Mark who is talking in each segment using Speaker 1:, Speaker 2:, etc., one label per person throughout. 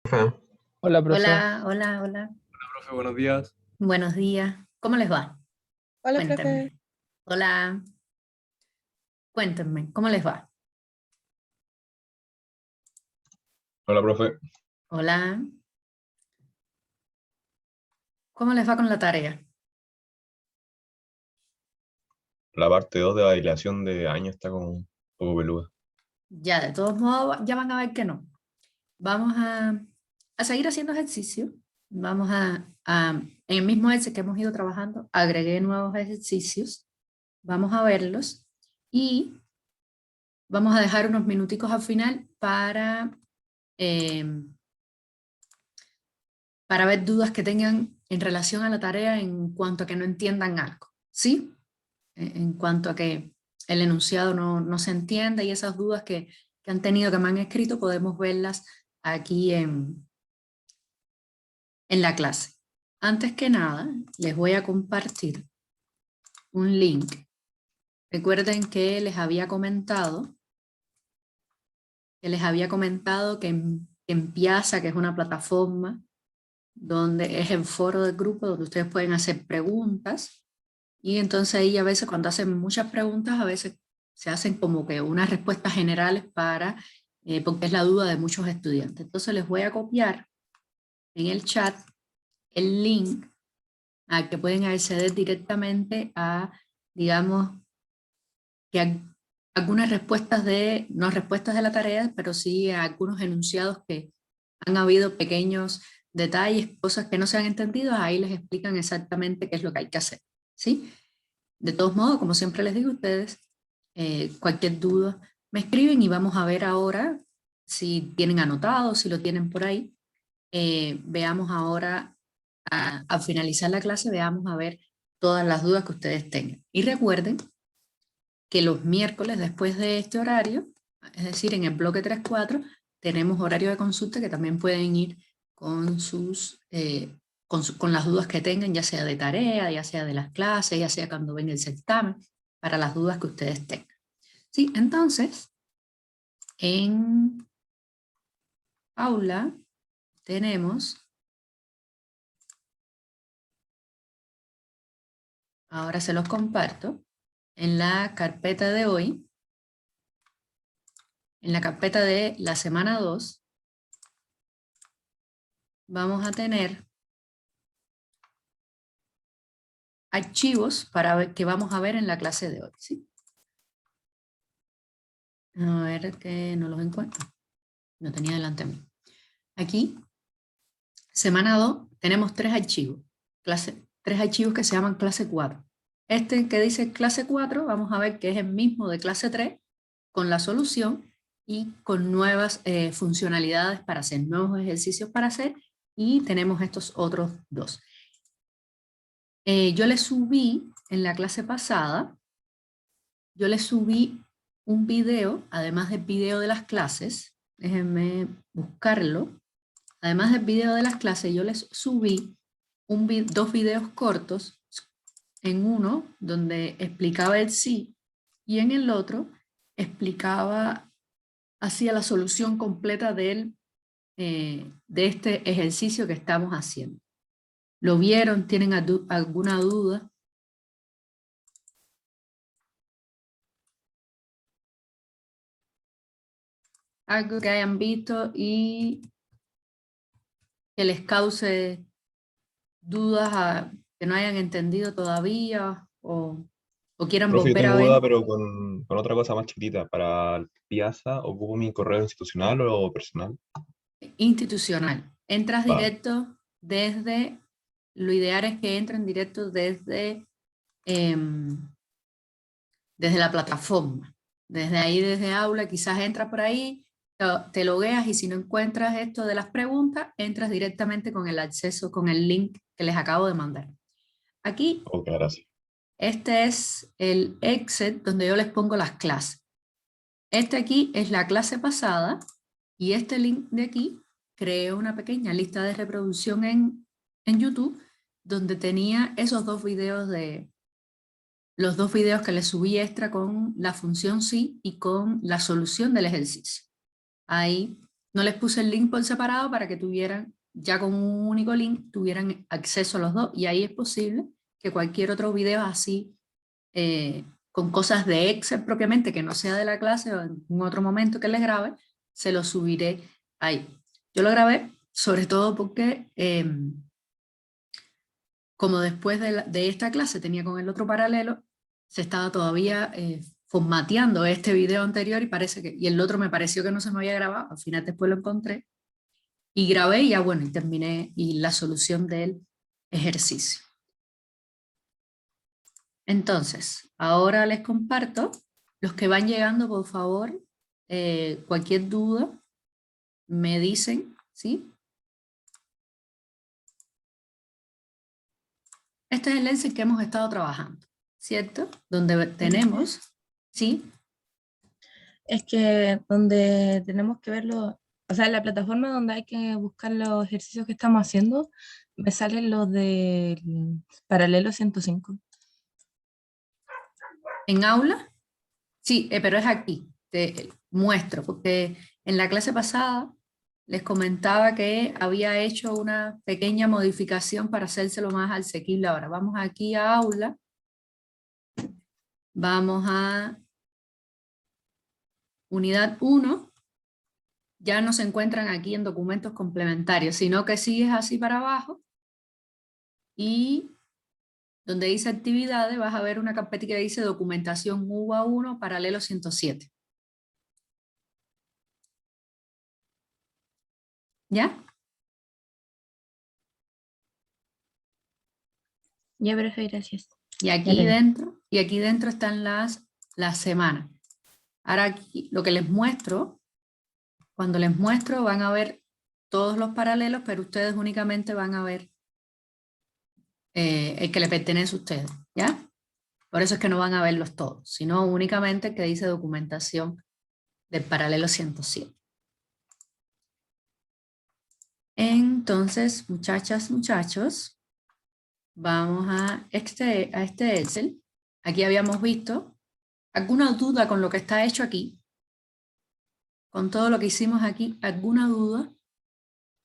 Speaker 1: Profe.
Speaker 2: Hola, profe.
Speaker 3: Hola, hola, hola.
Speaker 2: Profe, buenos días.
Speaker 3: Buenos días. ¿Cómo les va?
Speaker 4: Hola, profe.
Speaker 3: Cuéntenme. Hola, cuéntenme, ¿cómo les va?
Speaker 1: Hola, profe.
Speaker 3: Hola, ¿cómo les va con la tarea?
Speaker 1: La parte 2 de la dilación de año está como un poco peluda.
Speaker 3: Ya, de todos modos, ya van a ver que no. Vamos a seguir haciendo ejercicio. Vamos en el mismo ejercicio que hemos ido trabajando, agregué nuevos ejercicios. Vamos a verlos y vamos a dejar unos minuticos al final eh, para ver dudas que tengan en relación a la tarea en cuanto a que no entiendan algo, ¿sí? En cuanto a que el enunciado no se entienda y esas dudas que han tenido, que me han escrito, podemos verlas aquí en la clase. Antes que nada, les voy a compartir un link. Recuerden que les había comentado que en Piazza, que es una plataforma donde es el foro del grupo, donde ustedes pueden hacer preguntas, y entonces ahí a veces cuando hacen muchas preguntas, a veces se hacen como que unas respuestas generales porque es la duda de muchos estudiantes. Entonces les voy a copiar en el chat el link al que pueden acceder directamente a, digamos, algunas respuestas no respuestas de la tarea, pero sí a algunos enunciados que han habido pequeños detalles, cosas que no se han entendido, ahí les explican exactamente qué es lo que hay que hacer, ¿sí? De todos modos, como siempre les digo a ustedes, cualquier duda me escriben y vamos a ver ahora si tienen anotado, si lo tienen por ahí. Veamos ahora, al finalizar la clase, veamos a ver todas las dudas que ustedes tengan. Y recuerden que los miércoles después de este horario, es decir, en el bloque 3-4, tenemos horario de consulta que también pueden ir con con las dudas que tengan, ya sea de tarea, ya sea de las clases, ya sea cuando venga el certamen, para las dudas que ustedes tengan. Sí, entonces, en aula tenemos, ahora se los comparto, en la carpeta de hoy, en la carpeta de la semana 2, vamos a tener archivos que vamos a ver en la clase de hoy, ¿sí? A ver que no los encuentro. No tenía delante de mí. Aquí, semana 2, tenemos tres archivos. Tres archivos que se llaman clase 4. Este que dice clase 4, vamos a ver que es el mismo de clase 3, con la solución y con nuevas funcionalidades para hacer, nuevos ejercicios para hacer, y tenemos estos otros dos. Yo les subí en la clase pasada, yo les subí un video, además del video de las clases, déjenme buscarlo. Además del video de las clases, yo les subí dos videos cortos, en uno donde explicaba el sí y en el otro explicaba, hacía la solución completa de este ejercicio que estamos haciendo. ¿Lo vieron? ¿Tienen alguna duda? Algo que hayan visto y que les cause dudas, que no hayan entendido todavía o quieran
Speaker 1: Profe, yo
Speaker 3: volver
Speaker 1: tengo
Speaker 3: a ver.
Speaker 1: duda, pero con otra cosa más chiquitita. ¿Para el Piazza ocupo mi correo institucional o personal?
Speaker 3: Institucional. Entras
Speaker 1: Vale.
Speaker 3: directo lo ideal es que entren directo em, desde la plataforma. Desde ahí, desde aula, quizás entras por ahí, te logueas y si no encuentras esto de las preguntas, entras directamente con el acceso, con el link que les acabo de mandar. Aquí,
Speaker 1: Ok, gracias.
Speaker 3: este es el Excel donde yo les pongo las clases. Este aquí es la clase pasada y este link de aquí creé una pequeña lista de reproducción en YouTube donde tenía esos los dos videos que les subí extra con la función sí y con la solución del ejercicio. Ahí No les puse el link por separado para que tuvieran, ya con un único link, tuvieran acceso a los dos. Y ahí es posible que cualquier otro video así, con cosas de Excel propiamente, que no sea de la clase o en un otro momento que les grabe, se lo subiré ahí. Yo lo grabé sobre todo porque como después de esta clase tenía con el otro paralelo, se estaba todavía formateando este video anterior y el otro me pareció que no se me había grabado, al final después lo encontré y grabé y ya bueno, y terminé y la solución del ejercicio. Entonces, ahora les comparto, los que van llegando, por favor, cualquier duda me dicen, ¿sí? Este es el Excel que hemos estado trabajando, ¿cierto? Donde tenemos, ¿sí?
Speaker 4: Es que donde tenemos que verlo, o sea, en la plataforma donde hay que buscar los ejercicios que estamos haciendo, me salen los del paralelo 105.
Speaker 3: ¿En aula? Sí, pero es aquí, te muestro, porque en la clase pasada les comentaba que había hecho una pequeña modificación para hacérselo más asequible ahora. Vamos aquí a aula, vamos a unidad 1, ya no se encuentran aquí en documentos complementarios, sino que sigues así para abajo y donde dice actividades vas a ver una carpetita que dice documentación UBA 1 paralelo 107. ¿Ya?
Speaker 4: Ya, profe, gracias.
Speaker 3: Y aquí dentro están las semanas. Ahora aquí, lo que les muestro, cuando les muestro van a ver todos los paralelos, pero ustedes únicamente van a ver el que le pertenece a ustedes, ¿ya? Por eso es que no van a verlos todos, sino únicamente el que dice documentación del paralelo 107. Entonces, muchachas, muchachos, vamos a este Excel. Aquí habíamos visto alguna duda con lo que está hecho aquí, con todo lo que hicimos aquí, alguna duda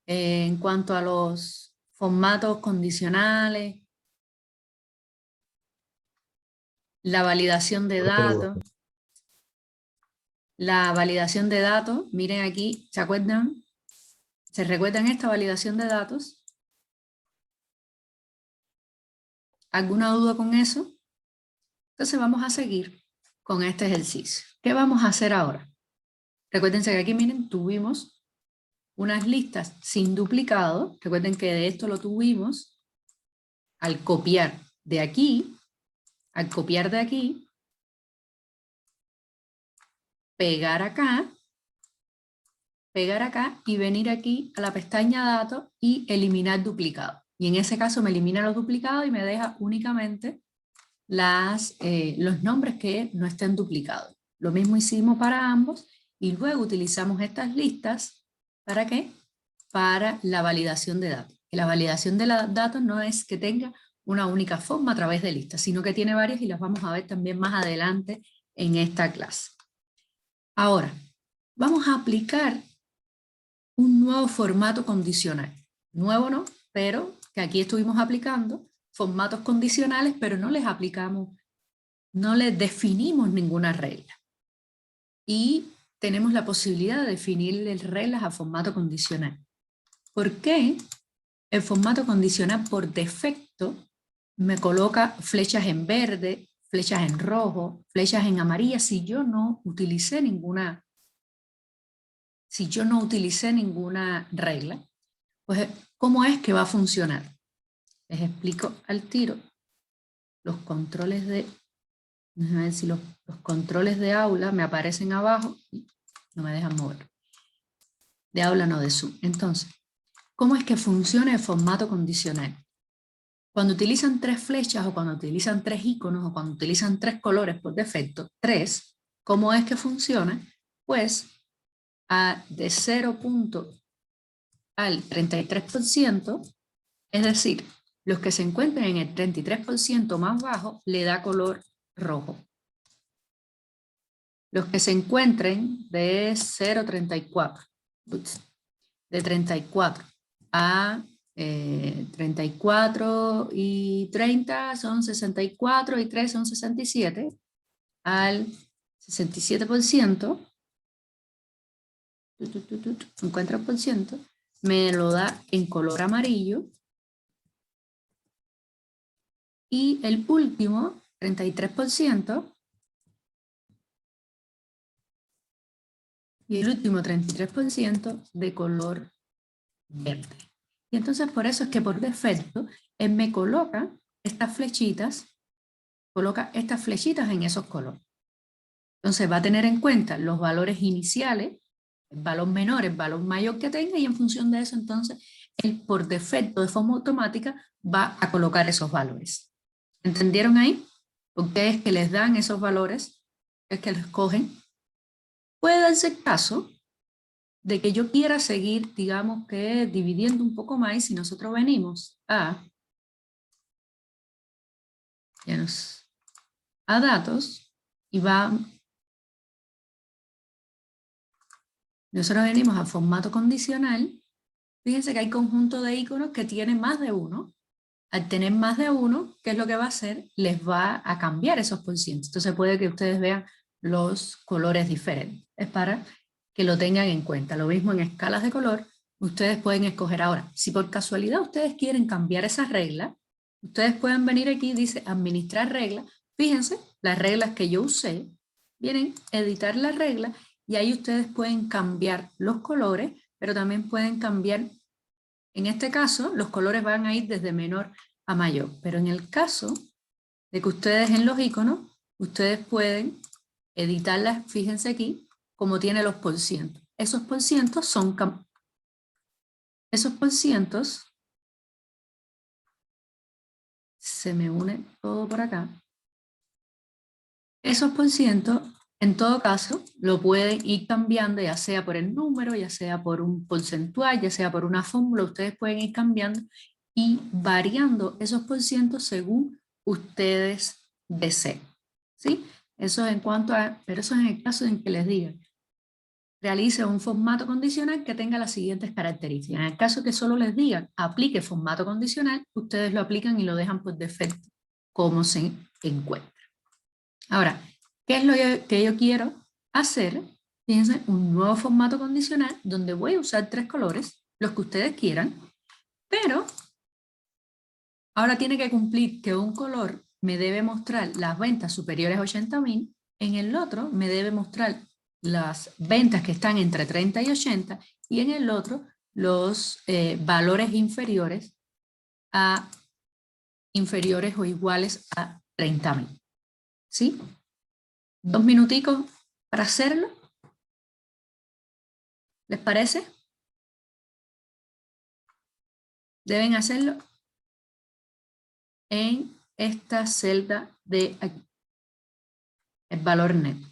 Speaker 3: en cuanto a los formatos condicionales, la validación de datos. La validación de datos, miren aquí, ¿se acuerdan? ¿Se recuerdan esta validación de datos? ¿Alguna duda con eso? Entonces vamos a seguir con este ejercicio. ¿Qué vamos a hacer ahora? Recuérdense que aquí, miren, tuvimos unas listas sin duplicado. Recuerden que de esto lo tuvimos al copiar de aquí, al copiar de aquí, pegar acá y venir aquí a la pestaña datos y eliminar duplicado. Y en ese caso me elimina los duplicados y me deja únicamente los nombres que no estén duplicados. Lo mismo hicimos para ambos y luego utilizamos estas listas ¿para qué? Para la validación de datos. Y la validación de datos no es que tenga una única forma a través de listas, sino que tiene varias y las vamos a ver también más adelante en esta clase. Ahora, vamos a aplicar un nuevo formato condicional. Nuevo no, pero que aquí estuvimos aplicando formatos condicionales, pero no les aplicamos, no les definimos ninguna regla. Y tenemos la posibilidad de definirle reglas a formato condicional. ¿Por qué el formato condicional por defecto me coloca flechas en verde, flechas en rojo, flechas en amarilla si yo no utilicé ninguna regla? Pues, ¿cómo es que va a funcionar? Les explico al tiro los controles de, déjame ver si los controles de aula me aparecen abajo y no me dejan mover. De aula no, de Zoom. Entonces, ¿cómo es que funciona el formato condicional? Cuando utilizan 3 flechas o cuando utilizan 3 iconos o cuando utilizan 3 colores por defecto, 3, ¿cómo es que funciona? Pues de 0 al 33%, es decir, los que se encuentren en el 33% más bajo le da color rojo. Los que se encuentren de 0,34 de 34 a 34 y 30 son 64 y 3 son 67, al 67%, 50%, me lo da en color amarillo. Y el último, 33%, y el último 33% de color verde. Y entonces por eso es que por defecto él me coloca estas flechitas en esos colores. Entonces va a tener en cuenta los valores iniciales, el valor menor, el valor mayor que tenga, y en función de eso entonces él por defecto de forma automática va a colocar esos valores. ¿Entendieron ahí? Ustedes que les dan esos valores, es que los cogen. Puede darse el caso de que yo quiera seguir, digamos que dividiendo un poco más, y si nosotros venimos a datos y nosotros venimos a formato condicional, fíjense que hay conjunto de iconos que tienen más de uno. Al tener más de uno, ¿qué es lo que va a hacer? Les va a cambiar esos porcientos. Entonces puede que ustedes vean los colores diferentes. Es para que lo tengan en cuenta. Lo mismo en escalas de color, ustedes pueden escoger ahora. Si por casualidad ustedes quieren cambiar esas reglas, ustedes pueden venir aquí, dice administrar reglas. Fíjense, las reglas que yo usé, vienen editar las reglas, y ahí ustedes pueden cambiar los colores, pero también pueden cambiar. En este caso, los colores van a ir desde menor a mayor, pero en el caso de que ustedes en los iconos, ustedes pueden editarlas, fíjense aquí, como tiene los porcientos. Esos porcientos se me une todo por acá. Esos porcientos, en todo caso, lo pueden ir cambiando, ya sea por el número, ya sea por un porcentual, ya sea por una fórmula. Ustedes pueden ir cambiando y variando esos porcientos según ustedes deseen. ¿Sí? Eso es en cuanto a, pero eso es en el caso en que les digan, realice un formato condicional que tenga las siguientes características. En el caso que solo les digan, aplique formato condicional, ustedes lo aplican y lo dejan por defecto como se encuentra. Ahora, ¿qué es lo que yo quiero hacer? Fíjense, un nuevo formato condicional donde voy a usar 3 colores, los que ustedes quieran, pero ahora tiene que cumplir que un color me debe mostrar las ventas superiores a 80.000, en el otro me debe mostrar las ventas que están entre 30 y 80, y en el otro los valores inferiores o iguales a 30.000. ¿Sí? 2 minuticos para hacerlo. ¿Les parece? Deben hacerlo en esta celda de aquí. El valor neto.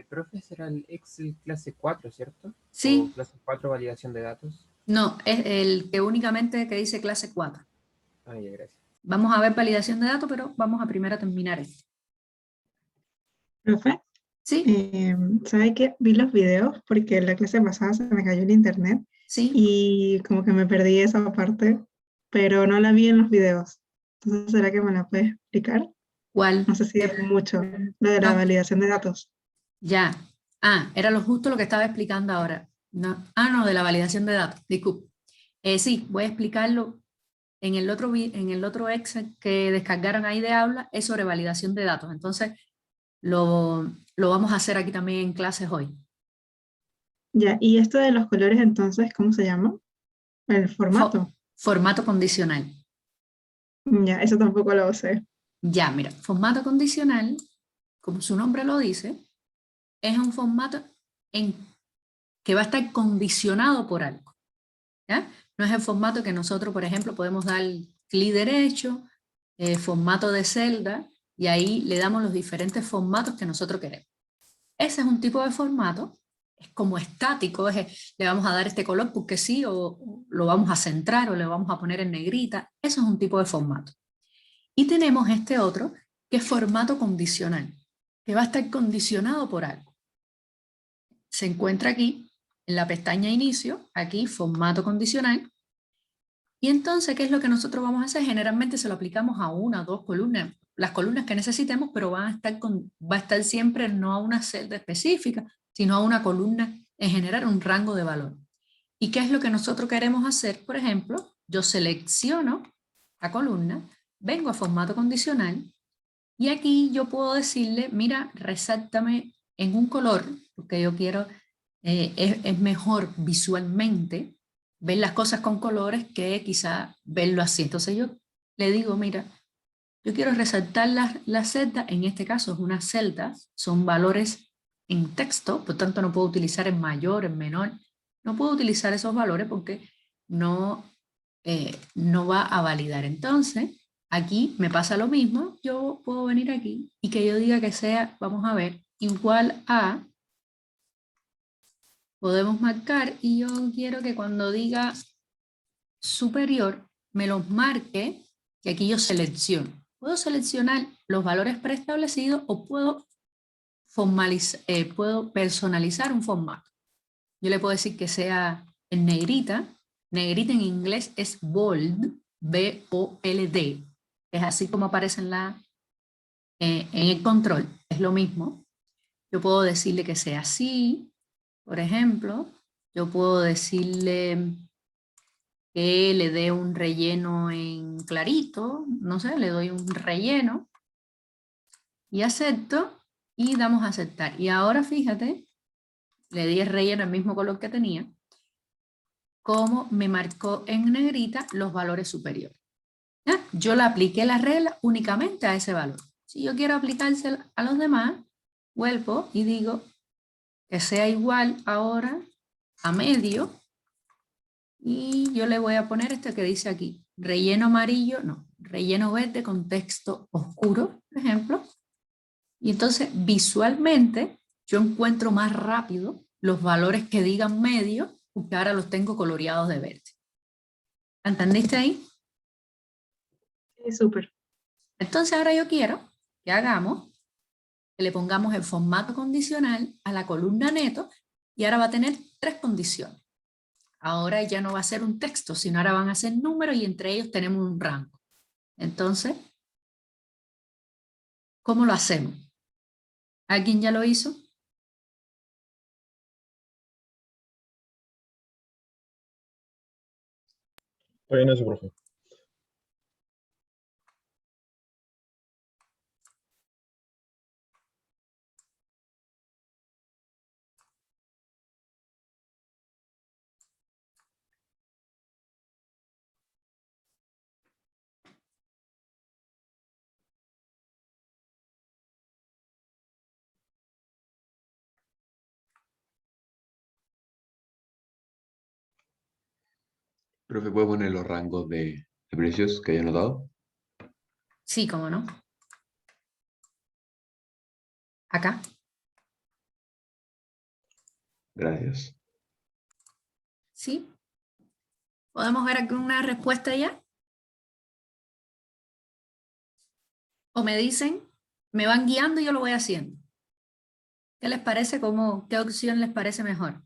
Speaker 2: Profe, será el Excel clase 4, ¿cierto?
Speaker 3: Sí.
Speaker 2: ¿O clase 4 validación de datos?
Speaker 3: No, es el que únicamente que dice clase 4.
Speaker 2: Ah, ya, gracias.
Speaker 3: Vamos a ver validación de datos, pero vamos a primero terminar esto.
Speaker 5: Profe,
Speaker 3: ¿Sí?
Speaker 5: ¿sabe qué? Vi los videos porque en la clase pasada se me cayó el internet
Speaker 3: ¿Sí?
Speaker 5: y como que me perdí esa parte, pero no la vi en los videos. Entonces, ¿será que me la puede explicar?
Speaker 3: ¿Cuál?
Speaker 5: No sé si es mucho, lo de la
Speaker 3: No.
Speaker 5: validación de datos.
Speaker 3: Ya. Era justo lo que estaba explicando ahora. No. No, de la validación de datos. Disculpe. Sí, voy a explicarlo. En el otro Excel que descargaron ahí de aula es sobre validación de datos. Entonces, lo vamos a hacer aquí también en clases hoy.
Speaker 5: Ya, y esto de los colores entonces, ¿cómo se llama? El formato.
Speaker 3: Formato condicional.
Speaker 5: Ya, eso tampoco lo sé.
Speaker 3: Ya, mira, formato condicional, como su nombre lo dice, es un formato que va a estar condicionado por algo. ¿Ya? No es el formato que nosotros, por ejemplo, podemos dar clic derecho, formato de celda, y ahí le damos los diferentes formatos que nosotros queremos. Ese es un tipo de formato, es como estático, le vamos a dar este color porque sí, o lo vamos a centrar, o le vamos a poner en negrita. Eso es un tipo de formato. Y tenemos este otro, que es formato condicional, que va a estar condicionado por algo. Se encuentra aquí en la pestaña inicio, aquí formato condicional. Y entonces, ¿qué es lo que nosotros vamos a hacer? Generalmente se lo aplicamos a una o dos columnas, las columnas que necesitemos, pero va a estar siempre no a una celda específica, sino a una columna en general, un rango de valor. ¿Y qué es lo que nosotros queremos hacer? Por ejemplo, yo selecciono la columna, vengo a formato condicional y aquí yo puedo decirle, mira, resáltame en un color, porque yo quiero, es mejor visualmente ver las cosas con colores que quizá verlo así. Entonces yo le digo, mira, yo quiero resaltar las celdas, en este caso es una celda, son valores en texto, por tanto no puedo utilizar en mayor, en menor, no puedo utilizar esos valores porque no va a validar. Entonces, aquí me pasa lo mismo, yo puedo venir aquí y que yo diga que sea, vamos a ver, igual a, podemos marcar y yo quiero que cuando diga superior me los marque, que aquí yo selecciono. Puedo seleccionar los valores preestablecidos o puedo personalizar un formato. Yo le puedo decir que sea en negrita. Negrita en inglés es bold, B-O-L-D. Es así como aparece en el control. Es lo mismo. Yo puedo decirle que sea así, por ejemplo. Yo puedo decirle que le dé un relleno en clarito. No sé, le doy un relleno. Y acepto. Y damos a aceptar. Y ahora fíjate, le di el relleno el mismo color que tenía, como me marcó en negrita los valores superiores. ¿Ya? Yo le apliqué la regla únicamente a ese valor. Si yo quiero aplicársela a los demás, vuelvo y digo que sea igual ahora a medio y yo le voy a poner este que dice aquí, relleno amarillo, no, relleno verde con texto oscuro, por ejemplo. Y entonces visualmente yo encuentro más rápido los valores que digan medio, porque ahora los tengo coloreados de verde. ¿Entendiste ahí?
Speaker 5: Sí, súper.
Speaker 3: Entonces ahora yo quiero que hagamos, que le pongamos el formato condicional a la columna neto y ahora va a tener 3 condiciones. Ahora ya no va a ser un texto, sino ahora van a ser números y entre ellos tenemos un rango. Entonces, ¿cómo lo hacemos? ¿Alguien ya lo hizo?
Speaker 1: Estoy en eso, profe.
Speaker 6: Profe, ¿puede poner los rangos de precios que haya notado?
Speaker 3: Sí, ¿cómo no? Acá.
Speaker 6: Gracias.
Speaker 3: ¿Sí? ¿Podemos ver alguna respuesta ya? O me dicen, me van guiando y yo lo voy haciendo. ¿Qué les parece? ¿Qué opción les parece mejor?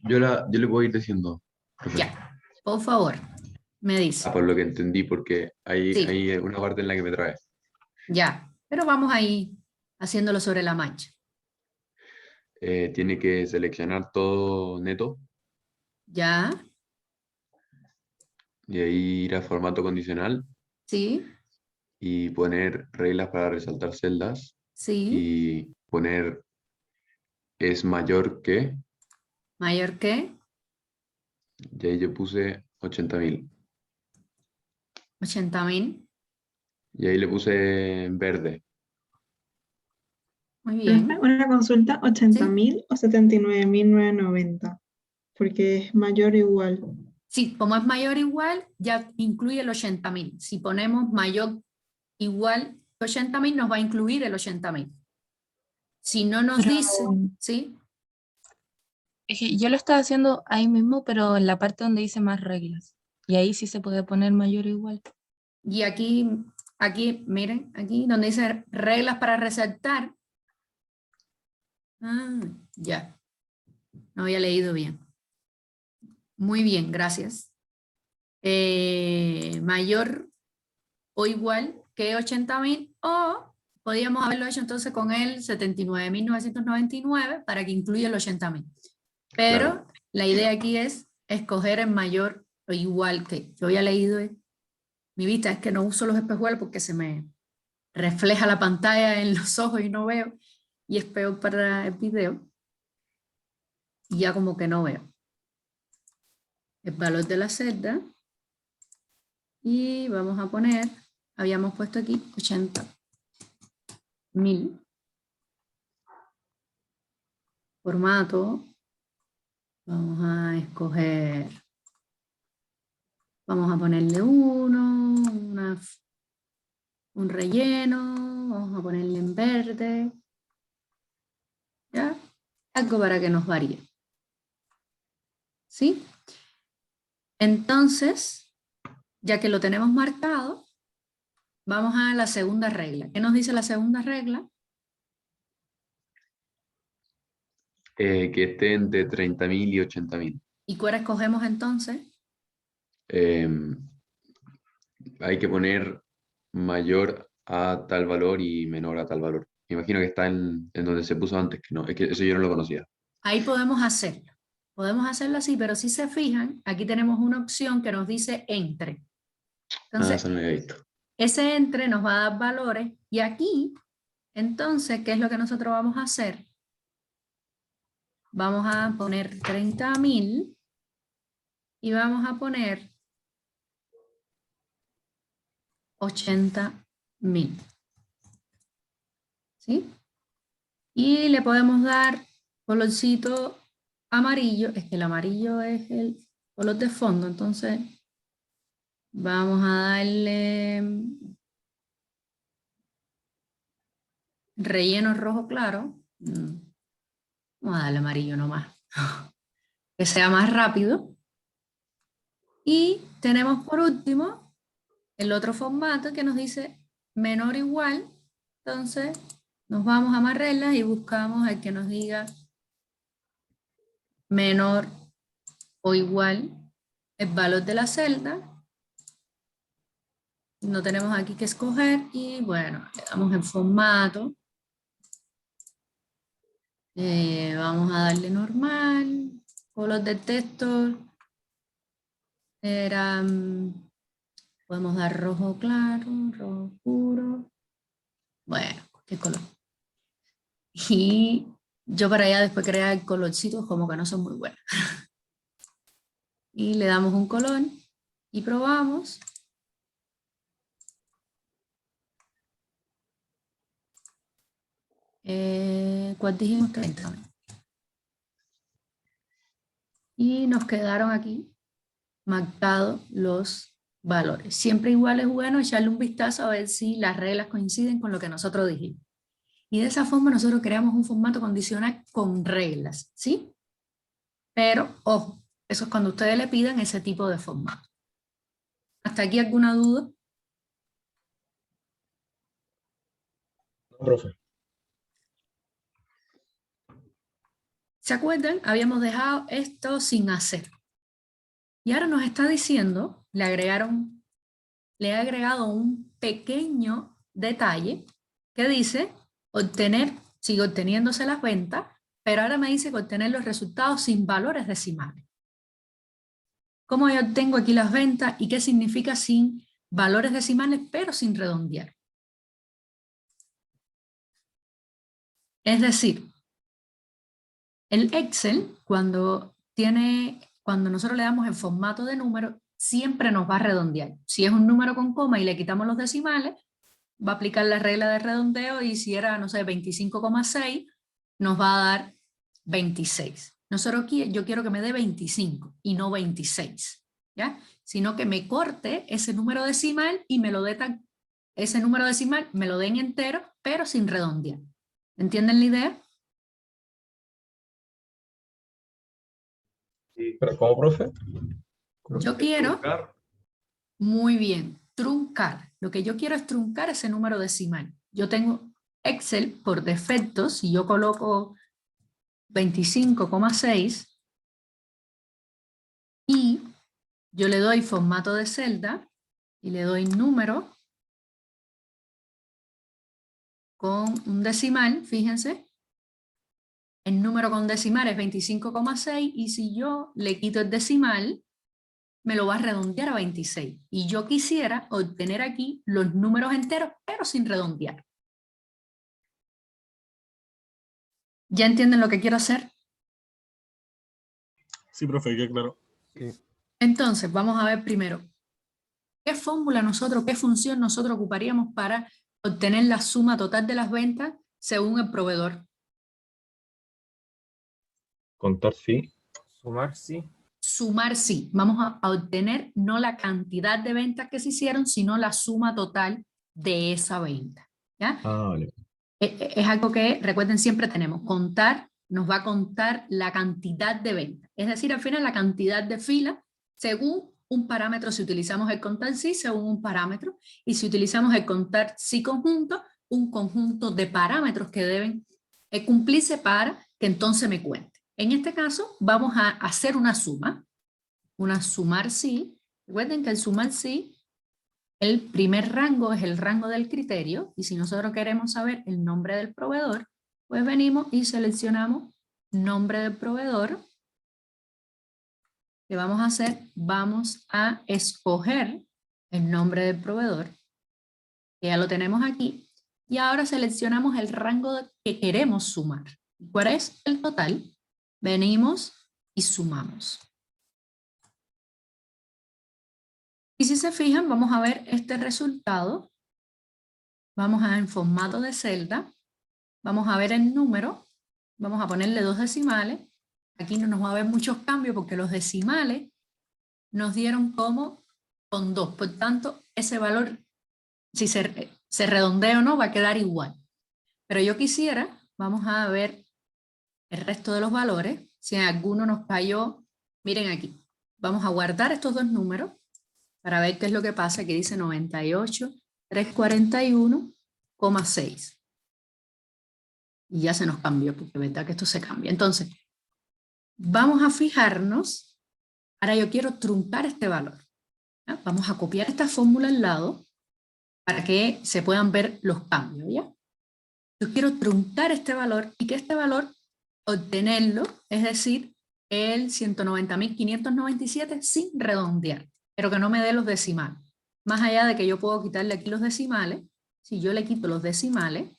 Speaker 6: Yo le puedo ir diciendo, profe.
Speaker 3: Ya, por favor, me dice.
Speaker 6: Por lo que entendí, porque
Speaker 3: Sí,
Speaker 6: hay una parte en la que me trae.
Speaker 3: ya, pero vamos ahí haciéndolo sobre la marcha.
Speaker 6: Tiene que seleccionar todo neto
Speaker 3: Ya,
Speaker 6: y ahí ir a formato condicional
Speaker 3: sí,
Speaker 6: y poner reglas para resaltar celdas
Speaker 3: sí,
Speaker 6: y poner es mayor que,
Speaker 3: mayor que
Speaker 6: y ahí yo puse 80.000.
Speaker 3: 80.000.
Speaker 6: Y ahí le puse en verde.
Speaker 3: Muy
Speaker 5: Profe,
Speaker 3: bien.
Speaker 5: una consulta,
Speaker 3: Sí,
Speaker 5: 80.000 o 79.990, porque es mayor o igual.
Speaker 3: sí, como es mayor o igual, ya incluye el 80.000. Si ponemos mayor igual que 80.000, nos va a incluir el 80.000. Si no nos
Speaker 4: Pero
Speaker 3: dice, ¿sí?
Speaker 4: es que yo lo estaba haciendo ahí mismo, pero en la parte donde dice más reglas. Y ahí sí se puede poner mayor o igual.
Speaker 3: Y aquí, miren, aquí donde dice reglas para resaltar, Ah, ya. No había leído bien. Muy bien, gracias. Mayor o igual que 80.000, o podríamos haberlo hecho entonces con el 79.999 para que incluya el 80.000. Pero
Speaker 6: Claro.
Speaker 3: la idea aquí es escoger el mayor o igual que. Yo había leído, mi vista es que no uso los espejuelos porque se me refleja la pantalla en los ojos y no veo, y es peor para el video, y ya como que no veo. El valor de la celda, y vamos a poner, habíamos puesto aquí 80.000. Formato, vamos a escoger, vamos a ponerle un relleno, vamos a ponerle en verde, ¿ya? Algo para que nos varíe. ¿Sí? Entonces, ya que lo tenemos marcado, vamos a la segunda regla. ¿Qué nos dice la segunda regla?
Speaker 6: Que esté entre 30.000 y 80.000.
Speaker 3: ¿Y cuál escogemos entonces?
Speaker 6: Hay que poner mayor a tal valor y menor a tal valor. Me imagino que está en donde se puso antes, que no, es que eso yo no lo conocía.
Speaker 3: Ahí podemos hacerlo. Podemos hacerlo así, pero si se fijan, aquí tenemos una opción que nos dice entre. Entonces,
Speaker 6: Eso no lo había visto.
Speaker 3: ese entre nos va a dar valores, y aquí, entonces, ¿qué es lo que nosotros vamos a hacer? Vamos a poner 30.000 y vamos a poner 80.000. ¿Sí? Y le podemos dar colorcito amarillo, es que el amarillo es el color de fondo, entonces vamos a darle relleno rojo claro. Vamos a darle amarillo nomás, que sea más rápido. Y tenemos por último el otro formato que nos dice menor o igual. Entonces nos vamos a más reglas y buscamos el que nos diga menor o igual el valor de la celda. No tenemos aquí que escoger y bueno, le damos en formato. Vamos a darle normal. Color del texto era, podemos dar rojo claro, rojo oscuro. Bueno, qué color. Y yo para allá después crear colorcitos como que no son muy buenos. Y le damos un color y probamos. ¿Cuál dijimos? 30. Y nos quedaron aquí marcados los valores. Siempre igual es bueno echarle un vistazo a ver si las reglas coinciden con lo que nosotros dijimos. Y de esa forma nosotros creamos un formato condicional con reglas, ¿sí? Pero, ojo, eso es cuando ustedes le pidan ese tipo de formato. ¿Hasta aquí alguna duda?
Speaker 1: No, profe.
Speaker 3: ¿Se acuerdan? Habíamos dejado esto sin hacer. Y ahora nos está diciendo, le he agregado un pequeño detalle que dice obtener, sigue obteniéndose las ventas, pero ahora me dice que obtener los resultados sin valores decimales. ¿Cómo yo obtengo aquí las ventas y qué significa sin valores decimales pero sin redondear? Es decir, el Excel, cuando nosotros le damos el formato de número, siempre nos va a redondear. Si es un número con coma y le quitamos los decimales, va a aplicar la regla de redondeo, y si era, no sé, 25,6, nos va a dar 26. Yo quiero que me dé 25 y no 26, ¿ya? Sino que me corte ese número decimal y me lo dé ese número decimal me lo dé en entero, pero sin redondear. ¿Entienden la idea?
Speaker 1: ¿Pero cómo, profe?
Speaker 3: Yo quiero, muy bien, truncar. Lo que yo quiero es truncar ese número decimal. Yo tengo Excel por defecto, si yo coloco 25,6 y yo le doy formato de celda y le doy número con un decimal, fíjense. El número con decimal es 25,6 y si yo le quito el decimal, me lo va a redondear a 26. Y yo quisiera obtener aquí los números enteros, pero sin redondear. ¿Ya entienden lo que quiero hacer?
Speaker 7: Sí, profe, qué claro.
Speaker 3: Entonces, vamos a ver primero, ¿qué fórmula nosotros, qué función nosotros ocuparíamos para obtener la suma total de las ventas según el proveedor?
Speaker 1: Contar sí.
Speaker 2: Sumar, sí.
Speaker 3: Sumar sí. Vamos a obtener no la cantidad de ventas que se hicieron, sino la suma total de esa venta. ¿Ya?
Speaker 1: Ah, vale.
Speaker 3: Es algo que, recuerden, siempre tenemos. Contar nos va a contar la cantidad de ventas. Es decir, al final la cantidad de filas según un parámetro, si utilizamos el contar sí, según un parámetro, y si utilizamos el contar sí conjunto, un conjunto de parámetros que deben cumplirse para que entonces me cuente. En este caso, vamos a hacer una sumar sí. Recuerden que el sumar sí, el primer rango es el rango del criterio, y si nosotros queremos saber el nombre del proveedor, pues venimos y seleccionamos nombre del proveedor. ¿Qué vamos a hacer? Vamos a escoger el nombre del proveedor, que ya lo tenemos aquí, y ahora seleccionamos el rango que queremos sumar. ¿Cuál es el total? Venimos y sumamos. Y si se fijan, vamos a ver este resultado. Vamos a en formato de celda, vamos a ver el número, vamos a ponerle 2 decimales. Aquí no nos va a haber muchos cambios porque los decimales nos dieron como con 2. Por tanto, ese valor, si se redondea o no, va a quedar igual. Pero yo quisiera, vamos a ver el resto de los valores. Si en alguno nos falló, miren aquí. Vamos a guardar estos dos números para ver qué es lo que pasa. Aquí dice 98,341,6. Y ya se nos cambió, porque es verdad que esto se cambia. Entonces, vamos a fijarnos. Ahora yo quiero truncar este valor. ¿Ya? Vamos a copiar esta fórmula al lado para que se puedan ver los cambios. ¿Ya? Yo quiero truncar este valor y que este valor obtenerlo, es decir, el 190.597 sin redondear, pero que no me dé los decimales. Más allá de que yo puedo quitarle aquí los decimales, si yo le quito los decimales,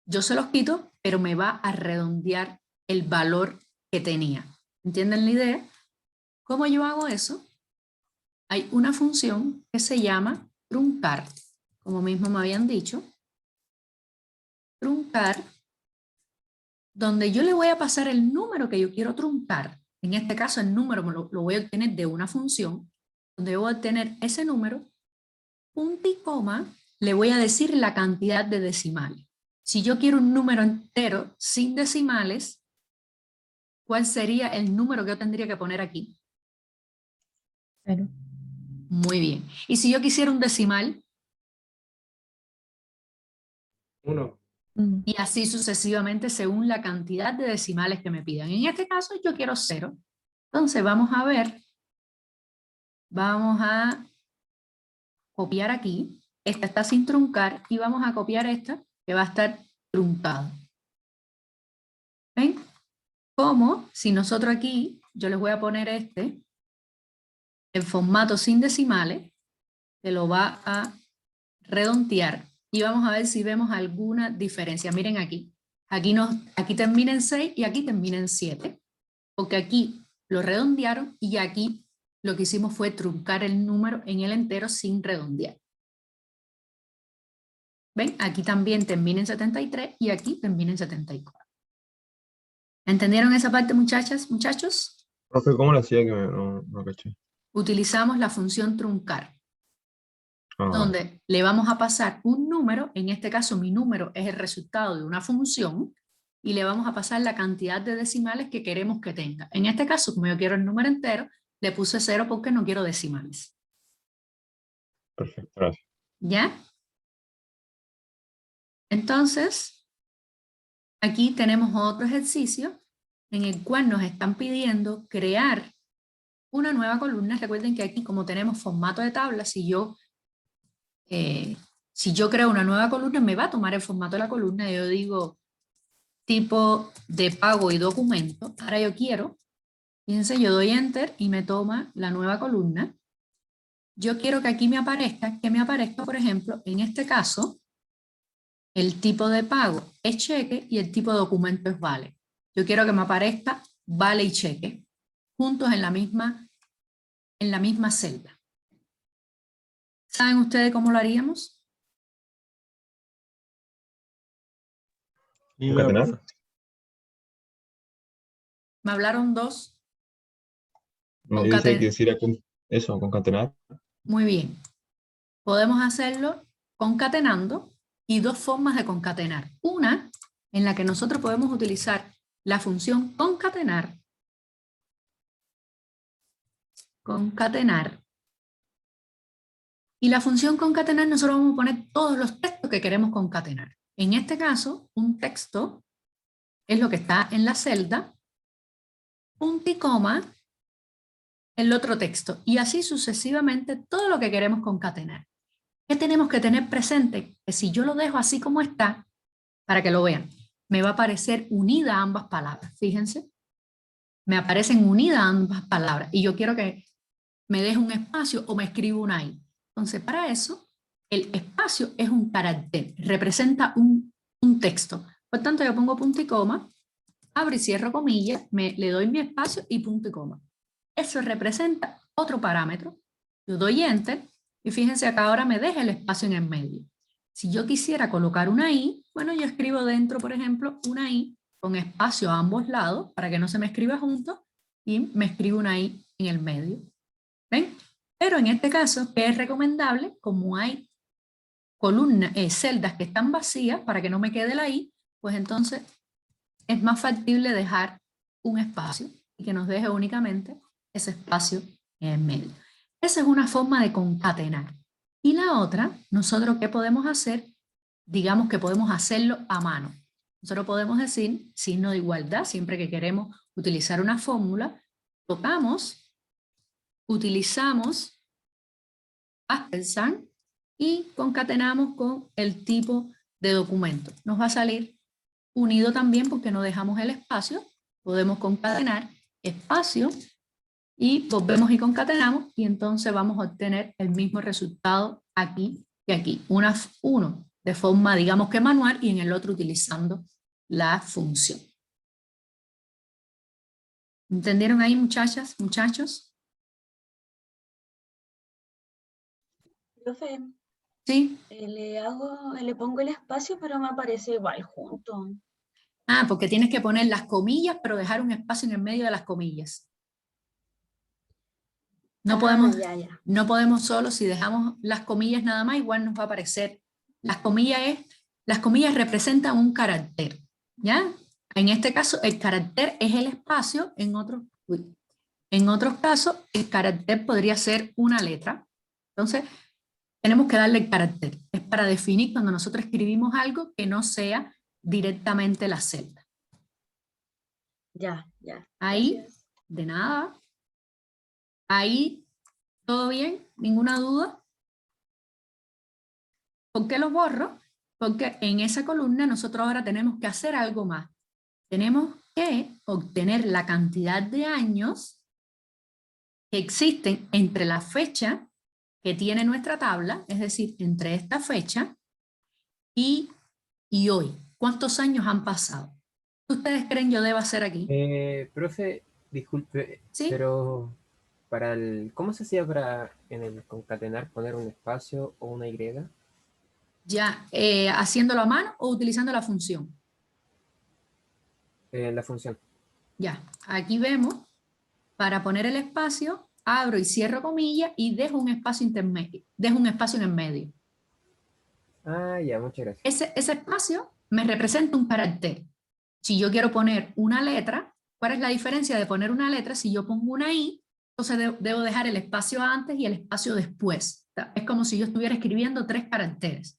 Speaker 3: yo se los quito, pero me va a redondear el valor que tenía. ¿Entienden la idea? ¿Cómo yo hago eso? Hay una función que se llama truncar, como mismo me habían dicho. Truncar, donde yo le voy a pasar el número que yo quiero truncar. En este caso el número lo voy a obtener de una función, donde voy a obtener ese número, punto y coma, le voy a decir la cantidad de decimales. Si yo quiero un número entero sin decimales, ¿cuál sería el número que yo tendría que poner aquí?
Speaker 4: 0.
Speaker 3: Muy bien. Y si yo quisiera un decimal,
Speaker 2: 1.
Speaker 3: y así sucesivamente según la cantidad de decimales que me pidan. En este caso yo quiero 0. Entonces vamos a ver, vamos a copiar aquí, esta está sin truncar y vamos a copiar esta que va a estar truncada. ¿Ven? Como si nosotros aquí, yo les voy a poner este, en formato sin decimales, que lo va a redondear y vamos a ver si vemos alguna diferencia. Miren aquí, aquí termina en 6 y aquí termina en 7, porque aquí lo redondearon y aquí lo que hicimos fue truncar el número en el entero sin redondear. ¿Ven? Aquí también termina en 73 y aquí termina en 74. ¿Entendieron esa parte, muchachas, muchachos?
Speaker 1: Profe, ¿cómo lo hacía que no caché?
Speaker 3: Utilizamos la función truncar,
Speaker 1: Ah, vale.
Speaker 3: donde le vamos a pasar un número, en este caso mi número es el resultado de una función, y le vamos a pasar la cantidad de decimales que queremos que tenga. En este caso, como yo quiero el número entero, le puse 0 porque no quiero decimales.
Speaker 1: Perfecto, gracias.
Speaker 3: ¿Ya? Entonces, aquí tenemos otro ejercicio en el cual nos están pidiendo crear una nueva columna. Recuerden que aquí, como tenemos formato de tabla, si yo creo una nueva columna, me va a tomar el formato de la columna. Yo digo tipo de pago y documento. Ahora yo quiero, fíjense, yo doy enter y me toma la nueva columna. Yo quiero que aquí me aparezca, por ejemplo, en este caso, el tipo de pago es cheque y el tipo de documento es vale. Yo quiero que me aparezca vale y cheque juntos en la misma celda. ¿Saben ustedes cómo lo haríamos?
Speaker 1: Concatenar.
Speaker 3: Me hablaron dos.
Speaker 1: No, yo decía que decir eso, concatenar.
Speaker 3: Muy bien. Podemos hacerlo concatenando y dos formas de concatenar. Una en la que nosotros podemos utilizar la función concatenar. Concatenar. Y la función concatenar nosotros vamos a poner todos los textos que queremos concatenar. En este caso, un texto es lo que está en la celda, punto y coma, el otro texto. Y así sucesivamente todo lo que queremos concatenar. ¿Qué tenemos que tener presente? Que si yo lo dejo así como está, para que lo vean, me va a aparecer unida a ambas palabras. Fíjense, me aparecen unidas ambas palabras. Y yo quiero que me deje un espacio o me escriba una I. Entonces, para eso, el espacio es un carácter, representa un texto. Por tanto, yo pongo punto y coma, abro y cierro comillas, le doy mi espacio y punto y coma. Eso representa otro parámetro. Yo doy enter y fíjense acá ahora me deja el espacio en el medio. Si yo quisiera colocar una I, bueno, yo escribo dentro, por ejemplo, una I con espacio a ambos lados para que no se me escriba junto y me escribo una I en el medio. ¿Ven? Pero en este caso, ¿qué es recomendable? Como hay columnas, celdas que están vacías para que no me quede la I, pues entonces es más factible dejar un espacio y que nos deje únicamente ese espacio en el medio. Esa es una forma de concatenar. Y la otra, nosotros ¿qué podemos hacer? Digamos que podemos hacerlo a mano. Nosotros podemos decir signo de igualdad, siempre que queremos utilizar una fórmula, tocamos, utilizamos & y concatenamos con el tipo de documento. Nos va a salir unido también porque no dejamos el espacio. Podemos concatenar espacio y volvemos y concatenamos y entonces vamos a obtener el mismo resultado aquí y aquí. Uno de forma, digamos que manual, y en el otro utilizando la función. ¿Entendieron ahí, muchachas, muchachos?
Speaker 7: Profe,
Speaker 3: Sí.
Speaker 7: le pongo el espacio, pero me aparece igual junto.
Speaker 3: Ah, porque tienes que poner las comillas, pero dejar un espacio en el medio de las comillas. No podemos solo, si dejamos las comillas nada más, igual nos va a aparecer. Las comillas representan un carácter, ¿ya? En este caso, el carácter es el espacio, en otros casos, el carácter podría ser una letra. Entonces, tenemos que darle el carácter. Es para definir cuando nosotros escribimos algo que no sea directamente la celda.
Speaker 7: Ya.
Speaker 3: Ahí,
Speaker 7: Gracias.
Speaker 3: de nada. Ahí, ¿todo bien? ¿Ninguna duda? ¿Por qué lo borro? Porque en esa columna nosotros ahora tenemos que hacer algo más. Tenemos que obtener la cantidad de años que existen entre la fecha que tiene nuestra tabla, es decir, entre esta fecha y hoy. ¿Cuántos años han pasado? ¿Qué ustedes creen yo debo hacer aquí?
Speaker 2: Profe, disculpe,
Speaker 3: ¿Sí?
Speaker 2: pero ¿cómo se hacía para en el concatenar poner un espacio o una Y?
Speaker 3: Ya, ¿haciéndolo a mano o utilizando la función?
Speaker 2: La función.
Speaker 3: Ya, aquí vemos, para poner el espacio, abro y cierro comillas y dejo un espacio intermedio, dejo un espacio en el medio.
Speaker 2: Ah, ya, muchas gracias.
Speaker 3: Ese espacio me representa un carácter. Si yo quiero poner una letra, ¿cuál es la diferencia de poner una letra? Si yo pongo una I, entonces debo dejar el espacio antes y el espacio después. Es como si yo estuviera escribiendo 3 caracteres.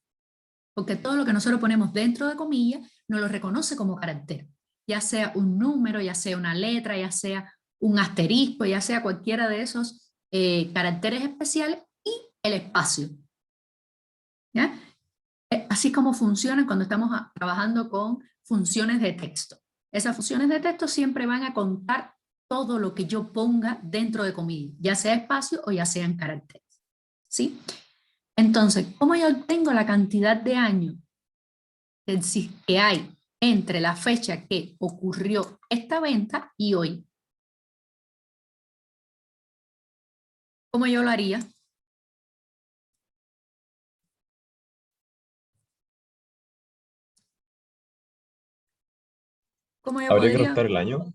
Speaker 3: porque todo lo que nosotros ponemos dentro de comillas nos lo reconoce como carácter, ya sea un número, ya sea una letra, ya sea un asterisco, ya sea cualquiera de esos caracteres especiales y el espacio. ¿Ya? Así como funciona cuando estamos trabajando con funciones de texto. Esas funciones de texto siempre van a contar todo lo que yo ponga dentro de comillas, ya sea espacio o ya sean caracteres. ¿Sí? Entonces, ¿cómo yo obtengo la cantidad de años que hay entre la fecha que ocurrió esta venta y hoy? ¿Cómo yo lo haría? ¿Cómo yo
Speaker 1: ¿Habría que
Speaker 3: podría?
Speaker 1: restar el año?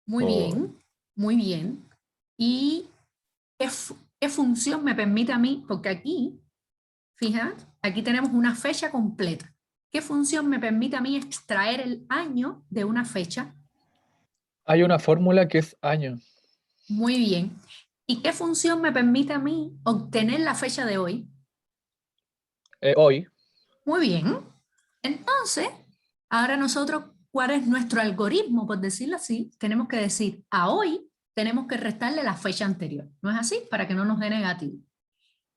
Speaker 3: Muy
Speaker 1: O-
Speaker 3: bien, muy bien. ¿Y qué función me permite a mí? Porque aquí, fíjate, aquí tenemos una fecha completa. ¿Qué función me permite a mí extraer el año de una fecha?
Speaker 8: Hay una fórmula que es año.
Speaker 3: Muy bien. ¿Y qué función me permite a mí obtener la fecha de hoy?
Speaker 8: Hoy,
Speaker 3: Muy bien. Entonces, ahora nosotros, ¿cuál es nuestro algoritmo, por decirlo así? Tenemos que decir, a hoy tenemos que restarle la fecha anterior. ¿No es así? Para que no nos dé negativo.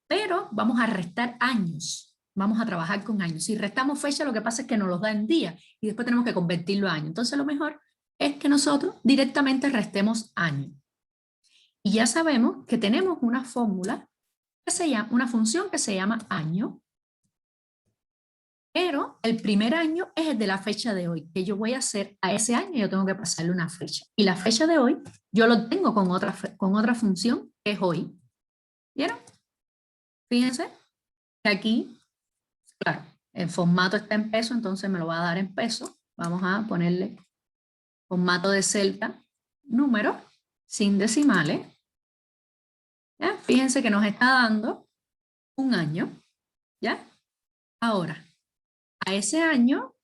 Speaker 3: Pero vamos a restar años. Vamos a trabajar con años. Si restamos fecha, lo que pasa es que nos los da en días y después tenemos que convertirlo a años. Entonces, lo mejor es que nosotros directamente restemos años. Y ya sabemos que tenemos una fórmula que se llama, una función que se llama año. Pero el primer año es el de la fecha de hoy. ¿Qué yo voy a hacer a ese año? Yo tengo que pasarle una fecha. Y la fecha de hoy yo lo tengo con otra función que es hoy. ¿Vieron? Fíjense que aquí, claro, el formato está en peso, entonces me lo va a dar en peso. Vamos a ponerle formato de celda, número, sin decimales. ¿Ya? Fíjense que nos está dando un año. ¿Ya? Ahora, a ese año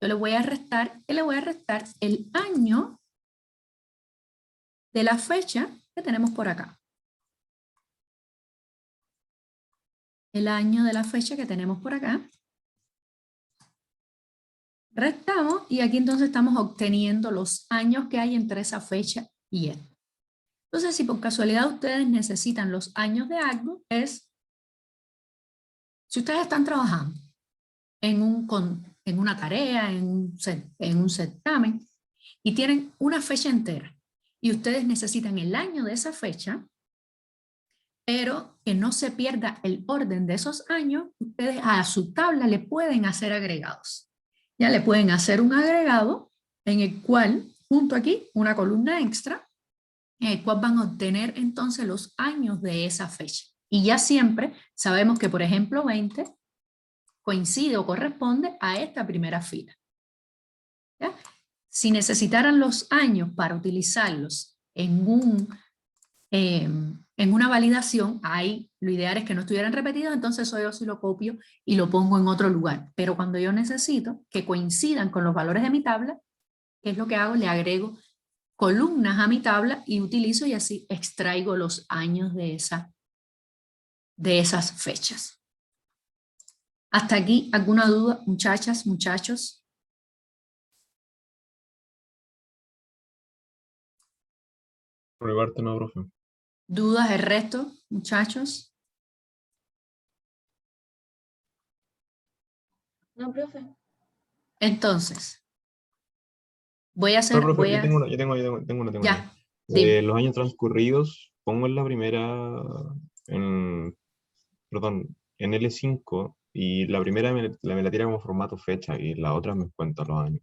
Speaker 3: yo le voy a restar, ¿qué le voy a restar? El año de la fecha que tenemos por acá. El año de la fecha que tenemos por acá. Restamos y aquí entonces estamos obteniendo los años que hay entre esa fecha y esta. Entonces, si por casualidad ustedes necesitan los años de algo, si ustedes están trabajando en una tarea, en un certamen, y tienen una fecha entera, y ustedes necesitan el año de esa fecha, pero que no se pierda el orden de esos años, ustedes a su tabla le pueden hacer agregados. Ya le pueden hacer un agregado en el cual, junto aquí, una columna extra, en el cual van a obtener entonces los años de esa fecha. Y ya siempre sabemos que, por ejemplo, 20 coincide o corresponde a esta primera fila. ¿Ya? Si necesitaran los años para utilizarlos en una validación, ahí lo ideal es que no estuvieran repetidos, entonces yo sí lo copio y lo pongo en otro lugar. Pero cuando yo necesito que coincidan con los valores de mi tabla, ¿qué es lo que hago? Le agrego columnas a mi tabla y utilizo y así extraigo los años de esas fechas. ¿Hasta aquí alguna duda, muchachas, muchachos?
Speaker 1: Por mi parte no, profe.
Speaker 3: ¿Dudas el resto, muchachos?
Speaker 7: No, profe.
Speaker 3: Entonces, voy a hacer,
Speaker 1: Pero, profe, tengo una.
Speaker 3: ya, dime.
Speaker 1: Los años transcurridos, pongo en la primera, perdón, en L5, y la primera me la tira como formato fecha, y la otra me cuenta los años.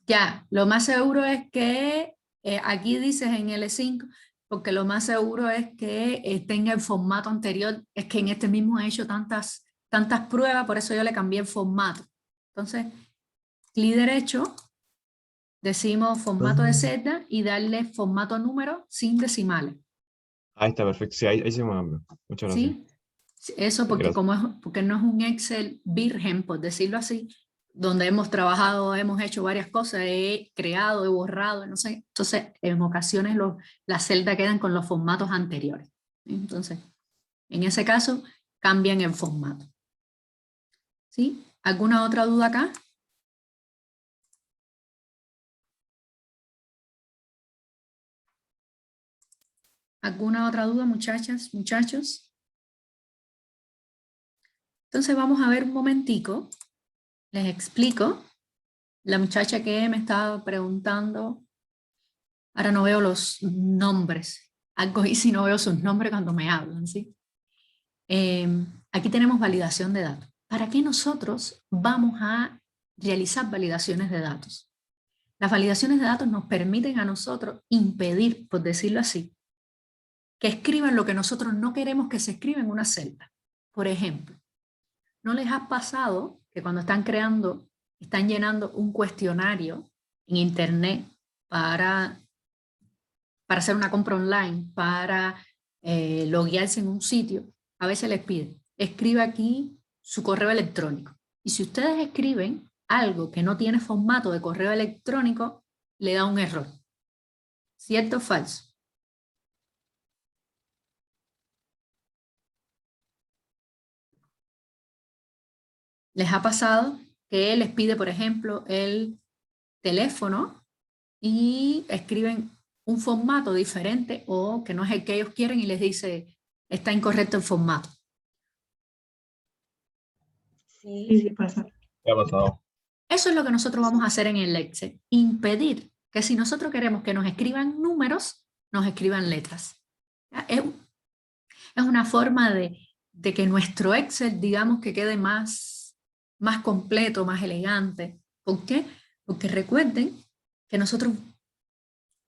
Speaker 3: Ya, lo más seguro es que aquí dices en L5, porque lo más seguro es que tenga el formato anterior, es que en este mismo he hecho tantas pruebas, por eso yo le cambié el formato. Entonces, clic derecho, decimos formato de celda y darle formato número sin decimales.
Speaker 1: Ahí está, perfecto. Sí, ahí se me cambia. Muchas gracias.
Speaker 3: ¿Sí? Eso porque,
Speaker 1: Gracias.
Speaker 3: porque no es un Excel virgen, por decirlo así, donde hemos trabajado, hemos hecho varias cosas, he creado, he borrado, no sé. Entonces, en ocasiones las celdas quedan con los formatos anteriores. Entonces, en ese caso, cambian el formato. ¿Sí? ¿Alguna otra duda acá? ¿Alguna otra duda, muchachas, muchachos? Entonces vamos a ver un momentico. Les explico. La muchacha que me estaba preguntando, ahora no veo los nombres. Algo y si no veo sus nombres cuando me hablan, ¿sí? Aquí tenemos validación de datos. ¿Para qué nosotros vamos a realizar validaciones de datos? Las validaciones de datos nos permiten a nosotros impedir, por decirlo así, que escriban lo que nosotros no queremos que se escriba en una celda. Por ejemplo, ¿no les ha pasado que cuando están creando, están llenando un cuestionario en internet para hacer una compra online, para loguearse en un sitio? A veces les piden, escribe aquí su correo electrónico. Y si ustedes escriben algo que no tiene formato de correo electrónico, le da un error. ¿Cierto o falso? ¿Les ha pasado que les pide, por ejemplo, el teléfono y escriben un formato diferente o que no es el que ellos quieren y les dice, está incorrecto el formato?
Speaker 5: Sí,
Speaker 7: Sí.
Speaker 5: sí pasa.
Speaker 1: ¿Qué ha pasado?
Speaker 3: Eso es lo que nosotros vamos a hacer en el Excel. Impedir que si nosotros queremos que nos escriban números, nos escriban letras. Es una forma de que nuestro Excel, digamos, que quede más completo, más elegante. ¿Por qué? Porque recuerden que nosotros,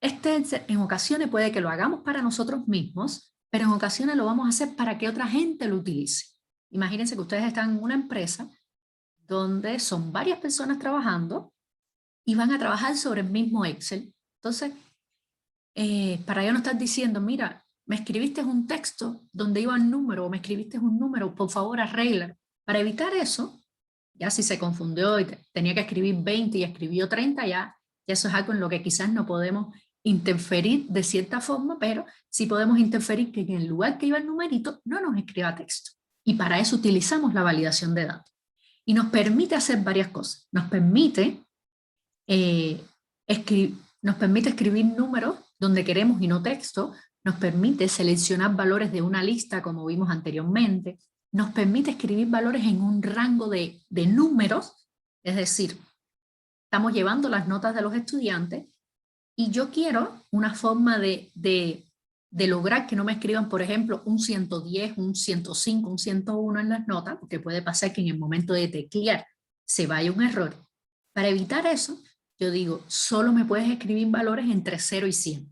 Speaker 3: este Excel en ocasiones puede que lo hagamos para nosotros mismos, pero en ocasiones lo vamos a hacer para que otra gente lo utilice. Imagínense que ustedes están en una empresa donde son varias personas trabajando y van a trabajar sobre el mismo Excel. Entonces, para ello no estar diciendo, mira, me escribiste un texto donde iba el número, o me escribiste un número, por favor arregla. Para evitar eso, ya si se confundió y tenía que escribir 20 y escribió 30, ya eso es algo en lo que quizás no podemos interferir de cierta forma, pero sí podemos interferir que en el lugar que iba el numerito no nos escriba texto. Y para eso utilizamos la validación de datos. Y nos permite hacer varias cosas. Nos permite escribir números donde queremos y no texto. Nos permite seleccionar valores de una lista, como vimos anteriormente. Nos permite escribir valores en un rango de números, es decir, estamos llevando las notas de los estudiantes y yo quiero una forma de lograr que no me escriban, por ejemplo, un 110, un 105, un 101 en las notas, porque puede pasar que en el momento de teclear se vaya un error. Para evitar eso, yo digo, solo me puedes escribir valores entre 0 y 100.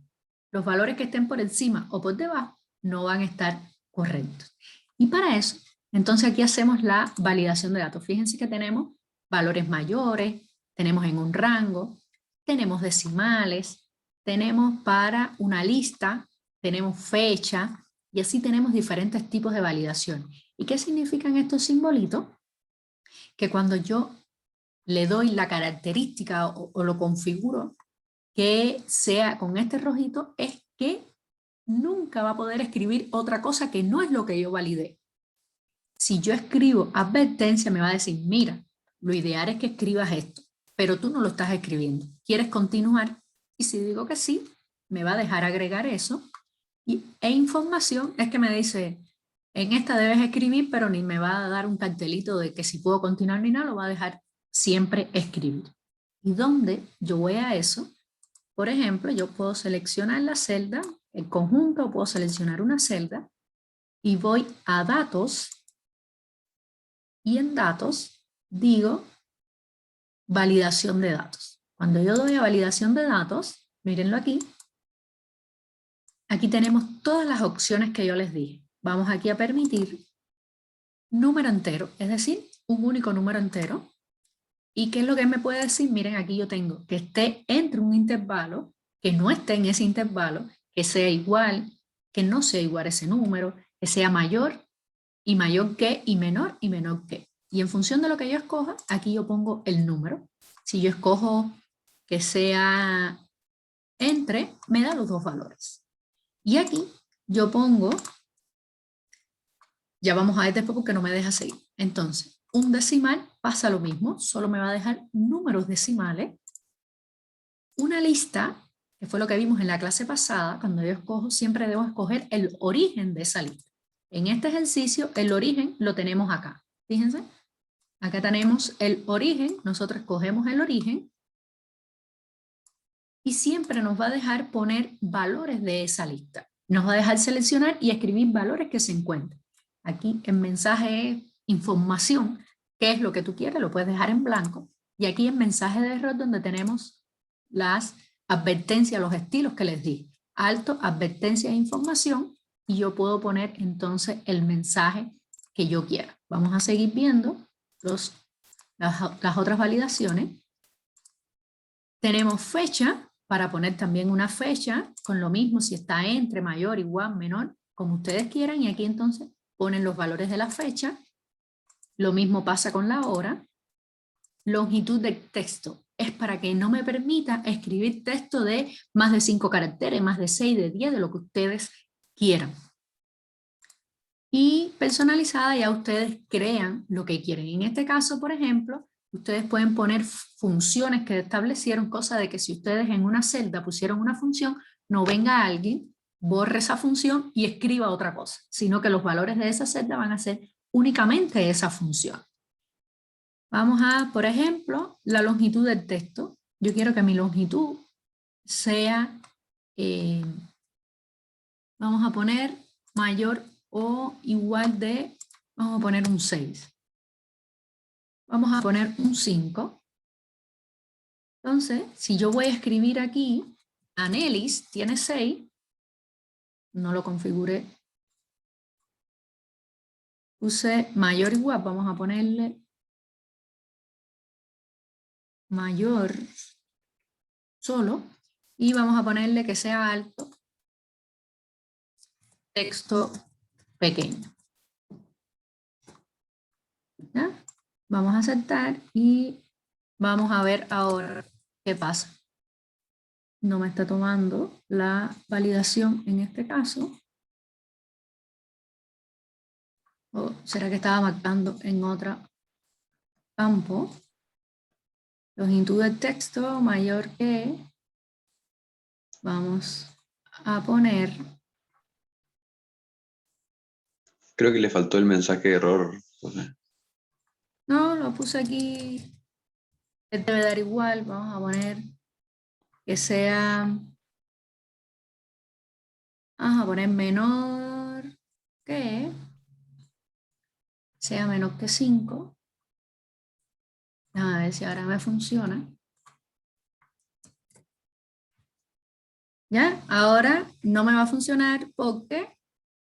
Speaker 3: Los valores que estén por encima o por debajo no van a estar correctos. Y para eso, entonces aquí hacemos la validación de datos. Fíjense que tenemos valores mayores, tenemos en un rango, tenemos decimales, tenemos para una lista, tenemos fecha, y así tenemos diferentes tipos de validación. ¿Y qué significan estos simbolitos? Que cuando yo le doy la característica o lo configuro que sea con este rojito, es que nunca va a poder escribir otra cosa que no es lo que yo validé. Si yo escribo advertencia, me va a decir, mira, lo ideal es que escribas esto, pero tú no lo estás escribiendo. ¿Quieres continuar? Y si digo que sí, me va a dejar agregar eso. E información es que me dice, en esta debes escribir, pero ni me va a dar un cartelito de que si puedo continuar ni nada, lo va a dejar siempre escribir. ¿Y dónde yo voy a eso? Por ejemplo, yo puedo seleccionar la celda, el conjunto, puedo seleccionar una celda y voy a datos y en datos digo validación de datos. Cuando yo doy a validación de datos, mírenlo aquí, aquí tenemos todas las opciones que yo les dije. Vamos aquí a permitir número entero, es decir, un único número entero. ¿Y qué es lo que me puede decir? Miren, aquí yo tengo que esté entre un intervalo, que no esté en ese intervalo, que sea igual, que no sea igual ese número, que sea mayor que, y menor que. Y en función de lo que yo escoja, aquí yo pongo el número. Si yo escojo que sea entre, me da los dos valores. Y aquí yo pongo, ya vamos a ver después porque no me deja seguir. Entonces, un decimal pasa lo mismo, solo me va a dejar números decimales. Una lista, que fue lo que vimos en la clase pasada, cuando yo escojo, siempre debo escoger el origen de esa lista. En este ejercicio, el origen lo tenemos acá. Fíjense, acá tenemos el origen, nosotros escogemos el origen, y siempre nos va a dejar poner valores de esa lista. Nos va a dejar seleccionar y escribir valores que se encuentren. Aquí en mensaje es información, qué es lo que tú quieres, lo puedes dejar en blanco. Y aquí en mensaje de error donde tenemos las advertencias, los estilos que les di. Alto, advertencia e información. Y yo puedo poner entonces el mensaje que yo quiera. Vamos a seguir viendo las otras validaciones. Tenemos fecha, para poner también una fecha, con lo mismo si está entre, mayor, igual, menor, como ustedes quieran, y aquí entonces ponen los valores de la fecha. Lo mismo pasa con la hora. Longitud del texto es para que no me permita escribir texto de más de 5 caracteres, más de 6, de 10, de lo que ustedes quieran. Y personalizada, ya ustedes crean lo que quieren. En este caso, por ejemplo, ustedes pueden poner funciones que establecieron, cosa de que si ustedes en una celda pusieron una función, no venga alguien, borre esa función y escriba otra cosa, sino que los valores de esa celda van a ser únicamente esa función. Vamos a, por ejemplo, la longitud del texto. Yo quiero que mi longitud sea, vamos a poner mayor o igual de, vamos a poner un 6. Vamos a poner un 5. Entonces, si yo voy a escribir aquí, Anelis tiene 6, no lo configuré. Puse mayor o igual, vamos a ponerle mayor solo, y vamos a ponerle que sea alto, texto pequeño. ¿Ya? Vamos a aceptar y vamos a ver ahora qué pasa. No me está tomando la validación en este caso. ¿O será que estaba marcando en otro campo? Longitud del texto mayor que, vamos a poner.
Speaker 6: Creo que le faltó el mensaje de error, José.
Speaker 3: No, lo puse aquí. Debe dar igual, vamos a poner que sea, vamos a poner menor que, sea menor que 5. A ver si ahora me funciona. ¿Ya? Ahora no me va a funcionar porque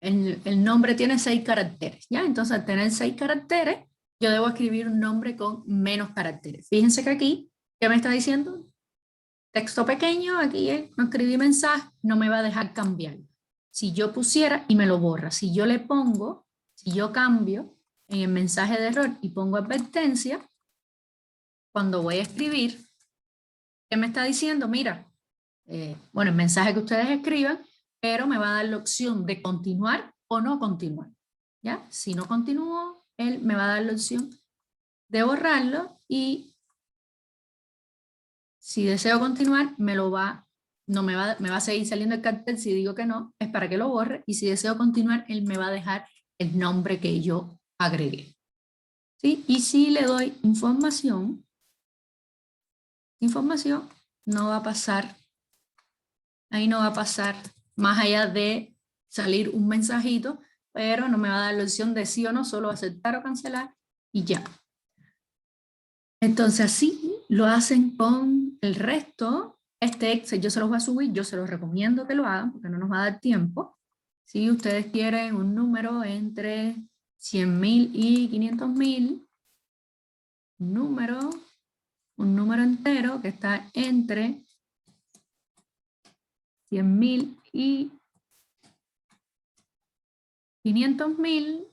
Speaker 3: el nombre tiene 6 caracteres. ¿Ya? Entonces al tener 6 caracteres, yo debo escribir un nombre con menos caracteres. Fíjense que aquí, ¿qué me está diciendo? Texto pequeño, aquí no escribí mensaje, no me va a dejar cambiar. Si yo pusiera y me lo borra. Si yo le pongo, si yo cambio en el mensaje de error y pongo advertencia, cuando voy a escribir, ¿qué me está diciendo? Mira, bueno, el mensaje que ustedes escriban, pero me va a dar la opción de continuar o no continuar. ¿Ya? Si no continúo, él me va a dar la opción de borrarlo, y si deseo continuar, me va a seguir saliendo el cartel. Si digo que no, es para que lo borre, y si deseo continuar, él me va a dejar el nombre que yo agregué. ¿Sí? Y si le doy información, no va a pasar, ahí no va a pasar más allá de salir un mensajito, pero no me va a dar la opción de sí o no, solo aceptar o cancelar y ya. Entonces así lo hacen con el resto. Este Excel yo se los voy a subir, yo se los recomiendo que lo hagan porque no nos va a dar tiempo. Si ustedes quieren un número entre 100.000 y 500.000, un número entero que está entre 100.000 y 500.000,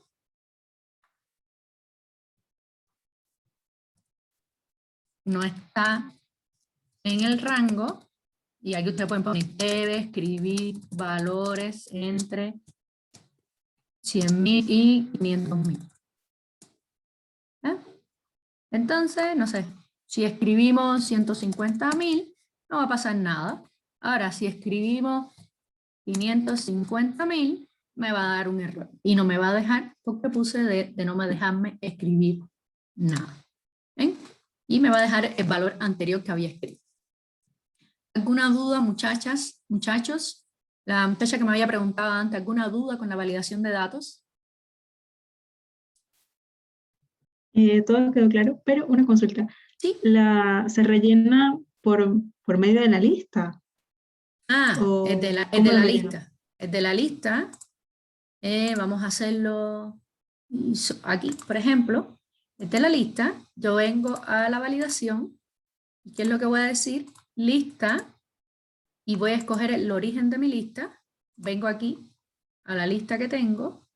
Speaker 3: no está en el rango, y aquí ustedes pueden poner, debe escribir valores entre 100.000 y 500.000. ¿Eh? Entonces, no sé, si escribimos 150.000, no va a pasar nada. Ahora, si escribimos 550.000, me va a dar un error. Y no me va a dejar, porque puse de no me dejarme escribir nada. ¿Ven? Y me va a dejar el valor anterior que había escrito. ¿Alguna duda, muchachas, muchachos? La muchacha que me había preguntado antes, ¿alguna duda con la validación de datos?
Speaker 5: Todo quedó claro, pero una consulta.
Speaker 3: Sí.
Speaker 5: ¿Se rellena por medio de la lista?
Speaker 3: Ah,
Speaker 5: ¿O
Speaker 3: es de
Speaker 5: cómo lo
Speaker 3: la
Speaker 5: relleno?
Speaker 3: lista. Es de la lista. Vamos a hacerlo aquí, por ejemplo, es de la lista. Yo vengo a la validación. ¿Y qué es lo que voy a decir? Lista. Y voy a escoger el origen de mi lista. Vengo aquí a la lista que tengo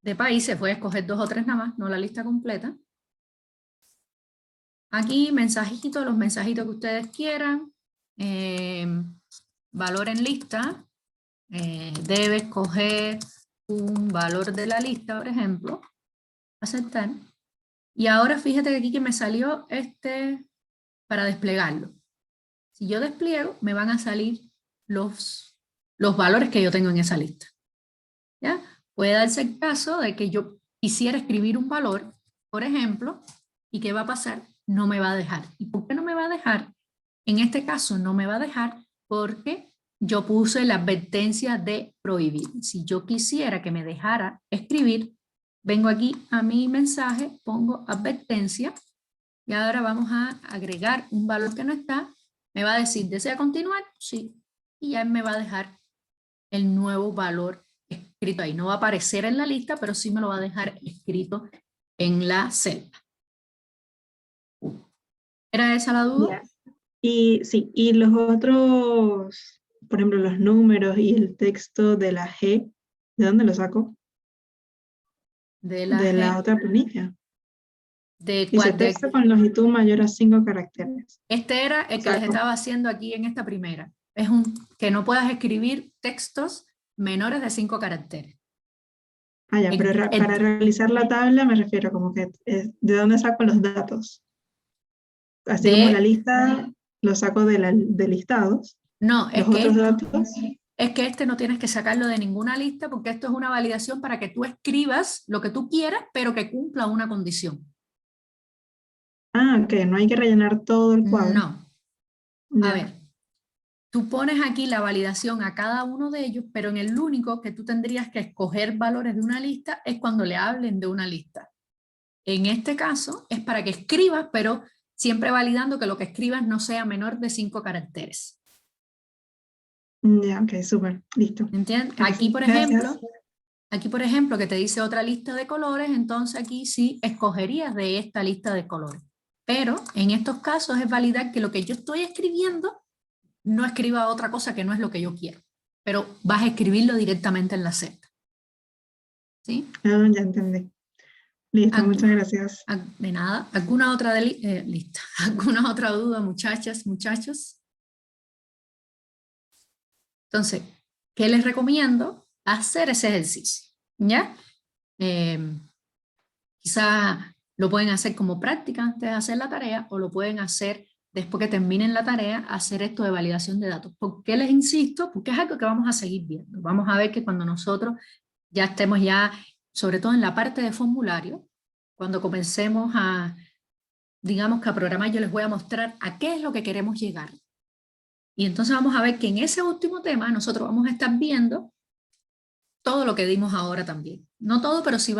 Speaker 3: de países. Voy a escoger 2 o 3 nada más, no la lista completa. Aquí, mensajitos, los mensajitos que ustedes quieran. Valor en lista. Debe escoger un valor de la lista, por ejemplo. Aceptar. Y ahora fíjate que aquí que me salió para desplegarlo. Si yo despliego, me van a salir los valores que yo tengo en esa lista. ¿Ya? Puede darse el caso de que yo quisiera escribir un valor, por ejemplo, y ¿qué va a pasar? No me va a dejar. ¿Y por qué no me va a dejar? En este caso no me va a dejar porque yo puse la advertencia de prohibir. Si yo quisiera que me dejara escribir, vengo aquí a mi mensaje, pongo advertencia y ahora vamos a agregar un valor que no está. Me va a decir, ¿desea continuar? Sí. Y ya me va a dejar el nuevo valor escrito ahí. No va a aparecer en la lista, pero sí me lo va a dejar escrito en la celda. ¿Era esa la duda?
Speaker 5: Ya. Y sí, y los otros, por ejemplo, los números y el texto de la G, ¿de dónde lo saco?
Speaker 3: De la
Speaker 5: De la
Speaker 3: G.
Speaker 5: otra planilla.
Speaker 3: ¿De
Speaker 5: Dice
Speaker 3: cuál?
Speaker 5: texto con longitud mayor a 5 caracteres.
Speaker 3: Este era el que les estaba haciendo aquí en esta primera. Es que no puedas escribir textos menores de 5 caracteres.
Speaker 5: Ah, ya, pero para realizar la tabla me refiero como que ¿de dónde saco los datos? Así como la lista lo saco de listados.
Speaker 3: No,
Speaker 5: Los otros datos.
Speaker 3: es que este no tienes que sacarlo de ninguna lista porque esto es una validación para que tú escribas lo que tú quieras, pero que cumpla una condición.
Speaker 5: Ah, ok, no hay que rellenar todo el cuadro.
Speaker 3: No.
Speaker 5: Ya.
Speaker 3: A ver, tú pones aquí la validación a cada uno de ellos, pero en el único que tú tendrías que escoger valores de una lista es cuando le hablen de una lista. En este caso es para que escribas, pero siempre validando que lo que escribas no sea menor de 5 caracteres.
Speaker 5: Ya, ok, súper, listo.
Speaker 3: ¿Entiendes?
Speaker 5: Gracias.
Speaker 3: Aquí, por ejemplo, que te dice otra lista de colores, entonces aquí sí escogerías de esta lista de colores. Pero en estos casos es validar que lo que yo estoy escribiendo no escriba otra cosa que no es lo que yo quiero. Pero vas a escribirlo directamente en la celda. ¿Sí?
Speaker 5: Ah, ya entendí. Listo, muchas gracias.
Speaker 3: De nada. ¿Alguna otra lista? ¿Alguna otra duda, muchachas, muchachos? Entonces, ¿qué les recomiendo? Hacer ese ejercicio. ¿Ya? Quizá lo pueden hacer como práctica antes de hacer la tarea o lo pueden hacer después que terminen la tarea, hacer esto de validación de datos. ¿Por qué les insisto? Porque es algo que vamos a seguir viendo. Vamos a ver que cuando nosotros ya estemos sobre todo en la parte de formulario, cuando comencemos digamos que a programar, yo les voy a mostrar a qué es lo que queremos llegar. Y entonces vamos a ver que en ese último tema nosotros vamos a estar viendo todo lo que dimos ahora también. No todo, pero sí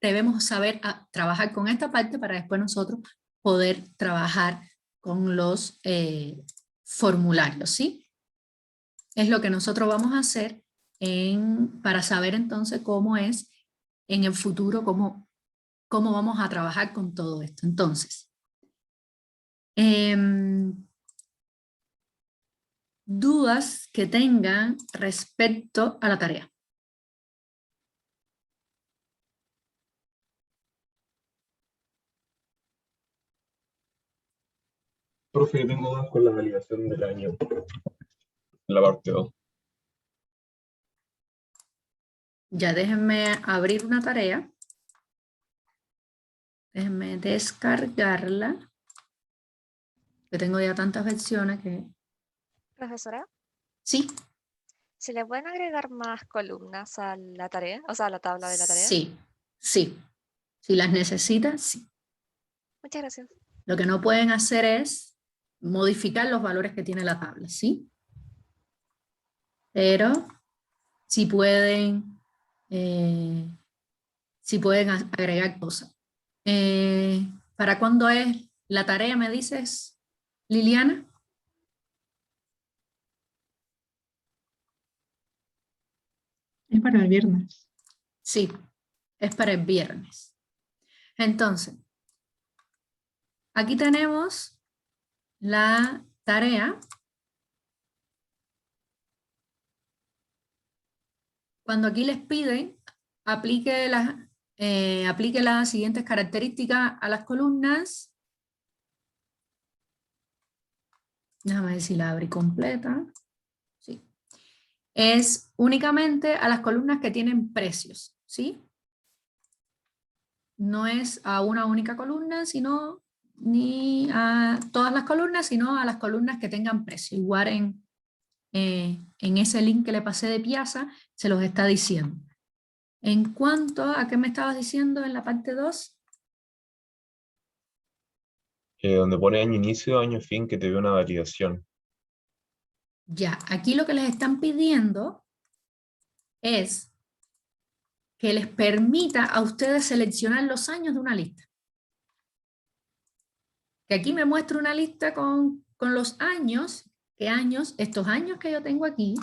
Speaker 3: debemos saber trabajar con esta parte para después nosotros poder trabajar con los formularios, ¿sí? Es lo que nosotros vamos a hacer para saber entonces cómo es en el futuro, cómo vamos a trabajar con todo esto. Entonces, dudas que tengan respecto a la tarea.
Speaker 1: Profe, yo tengo dudas con la validación del año, en la parte 2.
Speaker 3: Ya déjenme abrir una tarea. Déjenme descargarla. Que tengo ya tantas versiones que...
Speaker 9: Profesora,
Speaker 3: Sí,
Speaker 9: ¿se le pueden agregar más columnas a la tarea? O sea, a la tabla de la tarea.
Speaker 3: sí, sí. Si las necesitas, sí.
Speaker 9: Muchas gracias.
Speaker 3: Lo que no pueden hacer es modificar los valores que tiene la tabla, ¿sí? Pero sí pueden agregar cosas. ¿Para cuándo es la tarea, me dices, Liliana?
Speaker 5: Es para el viernes.
Speaker 3: Sí, es para el viernes. Entonces, aquí tenemos la tarea. Cuando aquí les piden, aplique las siguientes características a las columnas. Déjame ver si la abrí completa. Sí. Es únicamente a las columnas que tienen precios, ¿sí? No es a una única columna, sino ni a todas las columnas, sino a las columnas que tengan precio. Igual en ese link que le pasé de Piazza, se los está diciendo. En cuanto a qué me estabas diciendo en la parte 2.
Speaker 1: Donde pone año inicio, año fin, que te ve una validación.
Speaker 3: Ya, aquí lo que les están pidiendo es que les permita a ustedes seleccionar los años de una lista. Que aquí me muestra una lista con los años, estos años que yo tengo aquí,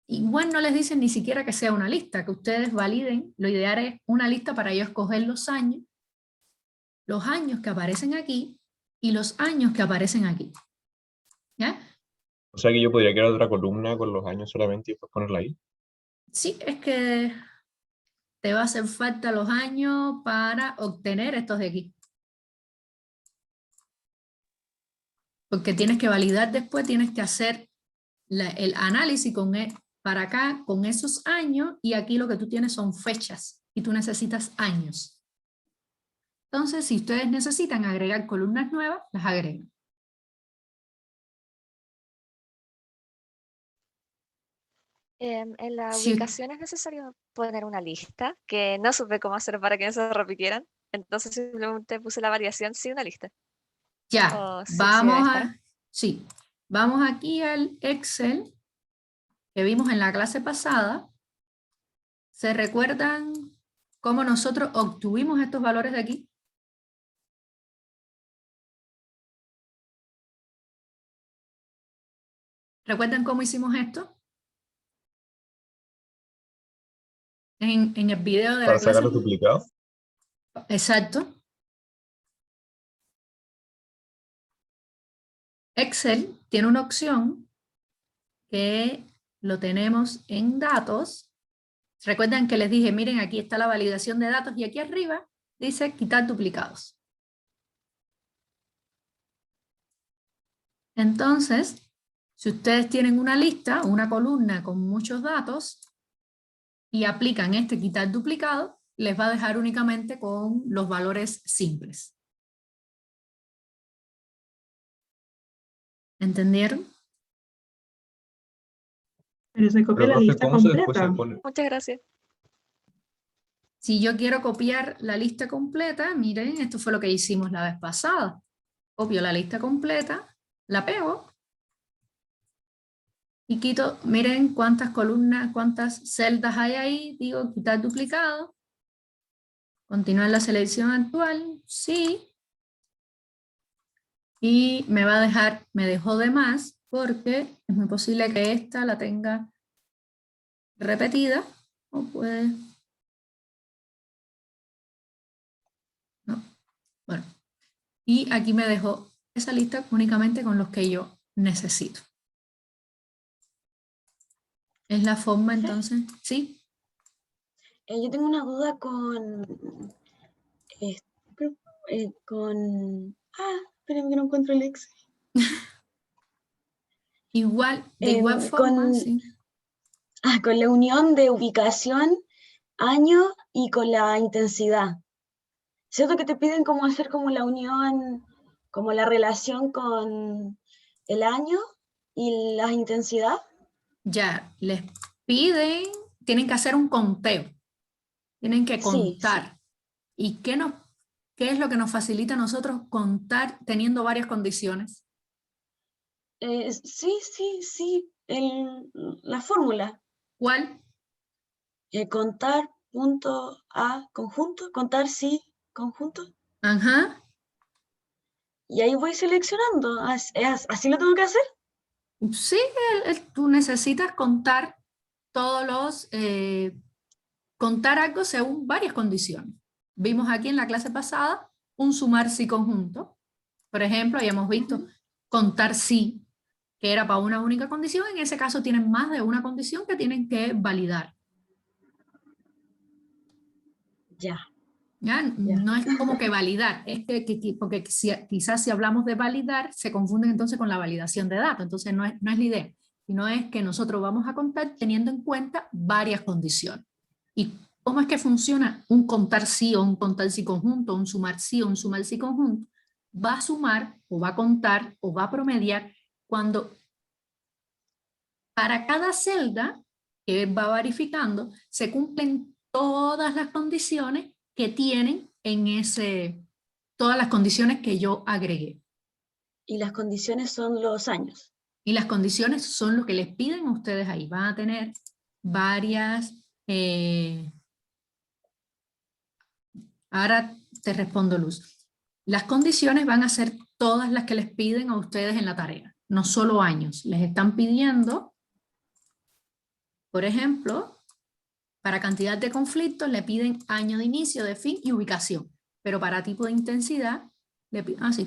Speaker 3: igual no les dicen ni siquiera que sea una lista, que ustedes validen, lo ideal es una lista para ellos escoger los años que aparecen aquí y los años que aparecen aquí. ¿Ya?
Speaker 1: O sea que yo podría crear otra columna con los años solamente y después ponerla ahí.
Speaker 3: Sí, es que te va a hacer falta los años para obtener estos de aquí. Porque tienes que validar después, tienes que hacer el análisis para acá con esos años y aquí lo que tú tienes son fechas y tú necesitas años. Entonces, si ustedes necesitan agregar columnas nuevas, las agregan.
Speaker 9: En la
Speaker 3: Si-
Speaker 9: ubicación es necesario poner una lista, que no supe cómo hacer para que no se repitieran. Entonces simplemente puse la variación sin una lista.
Speaker 3: Ya,
Speaker 9: O sí debe estar.
Speaker 3: vamos aquí al Excel que vimos en la clase pasada. ¿Se recuerdan cómo nosotros obtuvimos estos valores de aquí? ¿Recuerdan cómo hicimos esto? En el video de
Speaker 1: Para
Speaker 3: la clase.
Speaker 1: sacar los duplicados.
Speaker 3: Exacto. Excel tiene una opción que lo tenemos en datos. Recuerdan que les dije, miren, aquí está la validación de datos y aquí arriba dice quitar duplicados. Entonces, si ustedes tienen una lista, una columna con muchos datos y aplican este quitar duplicado, les va a dejar únicamente con los valores simples. ¿Entendieron?
Speaker 5: Pero se copia
Speaker 1: Pero,
Speaker 5: la
Speaker 1: profe,
Speaker 5: lista
Speaker 1: ¿cómo después se
Speaker 5: completa.
Speaker 1: pone?
Speaker 9: Muchas gracias.
Speaker 3: Si yo quiero copiar la lista completa, miren, esto fue lo que hicimos la vez pasada. Copio la lista completa, la pego y quito, miren cuántas columnas, cuántas celdas hay ahí, digo quitar duplicado, continuar la selección actual, sí, y me va a dejar, me dejó de más porque es muy posible que esta la tenga repetida, o puede, no, bueno, y aquí me dejó esa lista únicamente con los que yo necesito. ¿Es la forma entonces? ¿Sí?
Speaker 7: Yo tengo una duda con... espérame que no encuentro el Excel.
Speaker 3: Igual, de igual forma, sí.
Speaker 7: Con la unión de ubicación, año y con la intensidad. ¿Cierto que te piden como hacer como la unión, como la relación con el año y la intensidad?
Speaker 3: Ya, les piden, tienen que hacer un conteo, tienen que
Speaker 7: Sí,
Speaker 3: contar. ¿Y qué es lo que nos facilita a nosotros contar teniendo varias condiciones?
Speaker 7: sí, la fórmula.
Speaker 3: ¿Cuál?
Speaker 7: Contar punto A conjunto, contar sí conjunto.
Speaker 3: Ajá.
Speaker 7: Y ahí voy seleccionando. ¿Así lo tengo que hacer?
Speaker 3: Sí, tú necesitas contar contar algo según varias condiciones. Vimos aquí en la clase pasada un sumar sí conjunto. Por ejemplo, habíamos visto contar sí, que era para una única condición. En ese caso tienen más de una condición que tienen que validar.
Speaker 7: Ya.
Speaker 3: ¿Ya? No es como que validar, es porque quizás si hablamos de validar, se confunden entonces con la validación de datos. Entonces no es la idea, sino es que nosotros vamos a contar teniendo en cuenta varias condiciones. ¿Y cómo es que funciona un contar sí o un contar sí conjunto, un sumar sí o un sumar sí conjunto? Va a sumar o va a contar o va a promediar cuando para cada celda que va verificando se cumplen todas las condiciones que tienen todas las condiciones que yo agregué.
Speaker 7: Y las condiciones son los años.
Speaker 3: Y las condiciones son lo que les piden a ustedes ahí. Van a tener varias... ahora te respondo, Luz. Las condiciones van a ser todas las que les piden a ustedes en la tarea, no solo años. Les están pidiendo, por ejemplo, para cantidad de conflictos le piden año de inicio, de fin y ubicación. Pero para tipo de intensidad,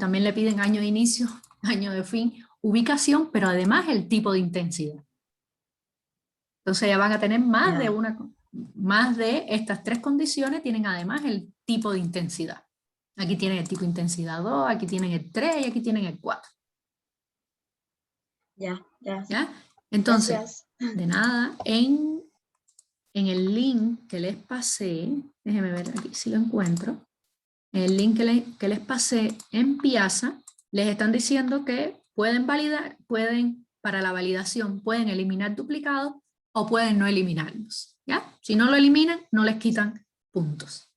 Speaker 3: también le piden año de inicio, año de fin, ubicación, pero además el tipo de intensidad. Entonces ya van a tener más de estas tres condiciones, tienen además el tipo de intensidad. Aquí tienen el tipo de intensidad 2, aquí tienen el 3 y aquí tienen el 4.
Speaker 7: ¿Ya?
Speaker 3: Entonces,
Speaker 7: Gracias.
Speaker 3: de nada, en el link que les pasé, déjenme ver aquí si lo encuentro, en el link que les pasé en Piazza, les están diciendo que pueden validar, para la validación, pueden eliminar duplicados o pueden no eliminarlos. ¿Ya? Si no lo eliminan, no les quitan puntos.